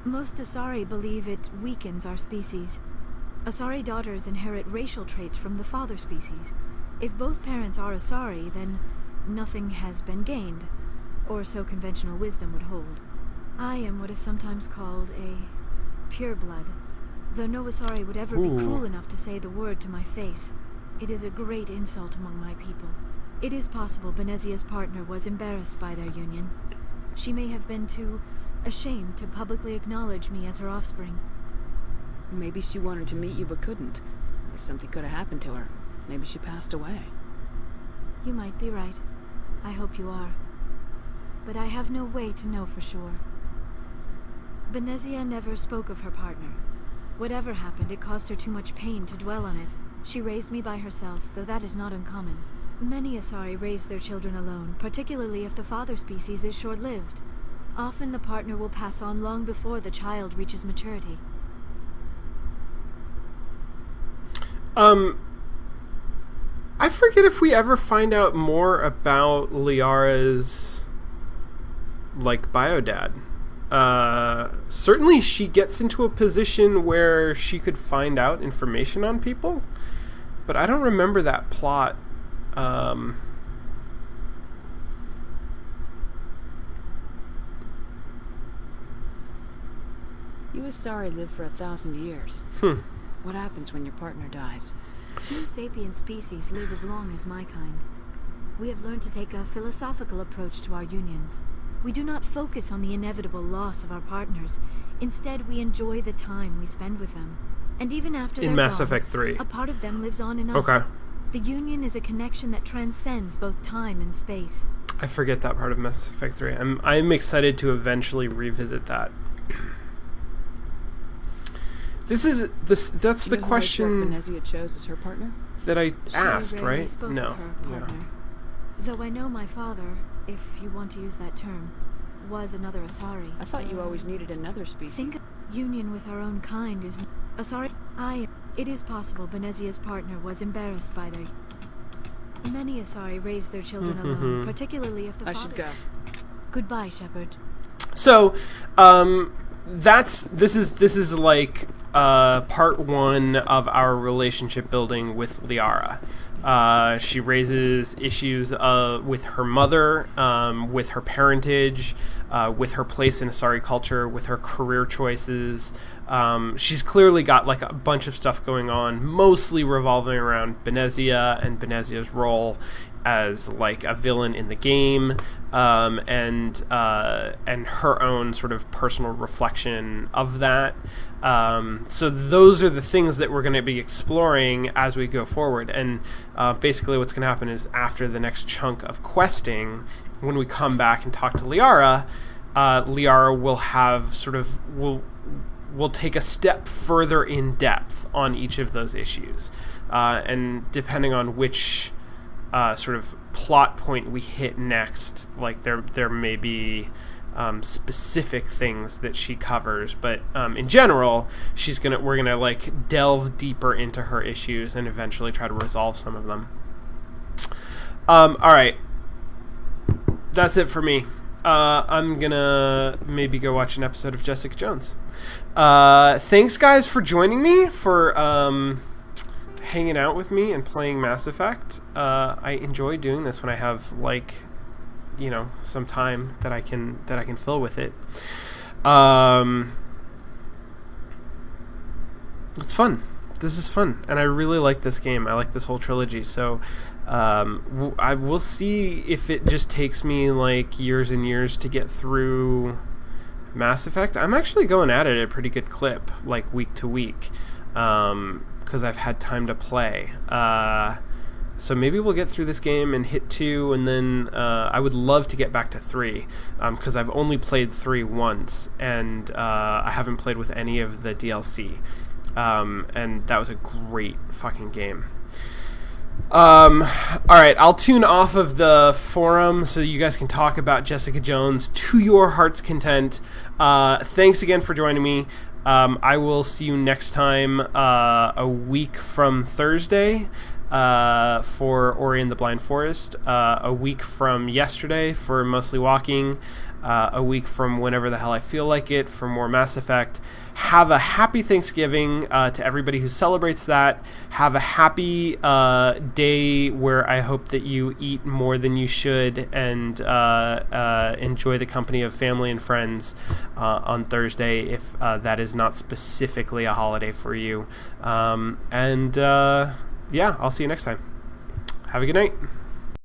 Most Asari believe it weakens our species. Asari daughters inherit racial traits from the father species. If both parents are Asari, then nothing has been gained, or so conventional wisdom would hold. I am what is sometimes called a pureblood, though no Asari would ever be cruel enough to say the word to my face. It is a great insult among my people. It is possible Benezia's partner was embarrassed by their union. She may have been too ashamed to publicly acknowledge me as her offspring. Maybe she wanted to meet you but couldn't. Something could have happened to her. Maybe she passed away. You might be right. I hope you are. But I have no way to know for sure. Benezia never spoke of her partner. Whatever happened, it caused her too much pain to dwell on it. She raised me by herself, though that is not uncommon. Many Asari raise their children alone, particularly if the father species is short-lived. Often the partner will pass on long before the child reaches maturity. I forget if we ever find out more about Liara's, like, biodad. Certainly she gets into a position where she could find out information on people, but I don't remember that plot. You Asari live for 1,000 years. What happens when your partner dies? Few sapient species live as long as my kind. We have learned to take a philosophical approach to our unions. We do not focus on the inevitable loss of our partners. Instead, we enjoy the time we spend with them. And even after they're in Mass gone, Effect 3. a part of them lives on in us. Okay. The union is a connection that transcends both time and space. I forget that part of Mass Effect 3. I'm excited to eventually revisit that. That's the question Benezia chose as her partner? that I asked, She rarely right? spoke No. of her partner. Though I know my father, if you want to use that term, was another Asari. I thought you always needed another species. Think of union with our own kind is Asari. It is possible Benezia's partner was embarrassed by their. Many Asari raise their children alone, particularly if the I father. should go. Goodbye, Shepard. So, this is like part one of our relationship building with Liara. She raises issues with her mother, with her parentage, with her place in Asari culture, with her career choices. She's clearly got like a bunch of stuff going on, mostly revolving around Benezia and Benezia's role as like a villain in the game, and her own sort of personal reflection of that. So those are the things that we're going to be exploring as we go forward. And basically what's going to happen is after the next chunk of questing, when we come back and talk to Liara, Liara will have sort of will take a step further in depth on each of those issues, and depending on which sort of plot point we hit next, like there may be specific things that she covers, but in general, we're gonna like delve deeper into her issues and eventually try to resolve some of them. All right, that's it for me. I'm gonna maybe go watch an episode of Jessica Jones. Thanks guys for joining me, for hanging out with me and playing Mass Effect. I enjoy doing this when I have like, some time that I can fill with it. It's fun. This is fun, and I really like this game. I like this whole trilogy. So I will see if it just takes me like years and years to get through Mass Effect. I'm actually going at it at a pretty good clip, like week to week, because I've had time to play. So maybe we'll get through this game and hit 2, and then I would love to get back to 3, because I've only played 3 once, and I haven't played with any of the DLC. And that was a great fucking game. Alright, I'll tune off of the forum so you guys can talk about Jessica Jones to your heart's content. Thanks again for joining me. I will see you next time, a week from Thursday, for Ori and the Blind Forest, a week from yesterday for Mostly Walking, a week from whenever the hell I feel like it for more Mass Effect. Have a happy Thanksgiving to everybody who celebrates that. Have a happy day where I hope that you eat more than you should, and enjoy the company of family and friends on Thursday if that is not specifically a holiday for you. Yeah, I'll see you next time. Have a good night.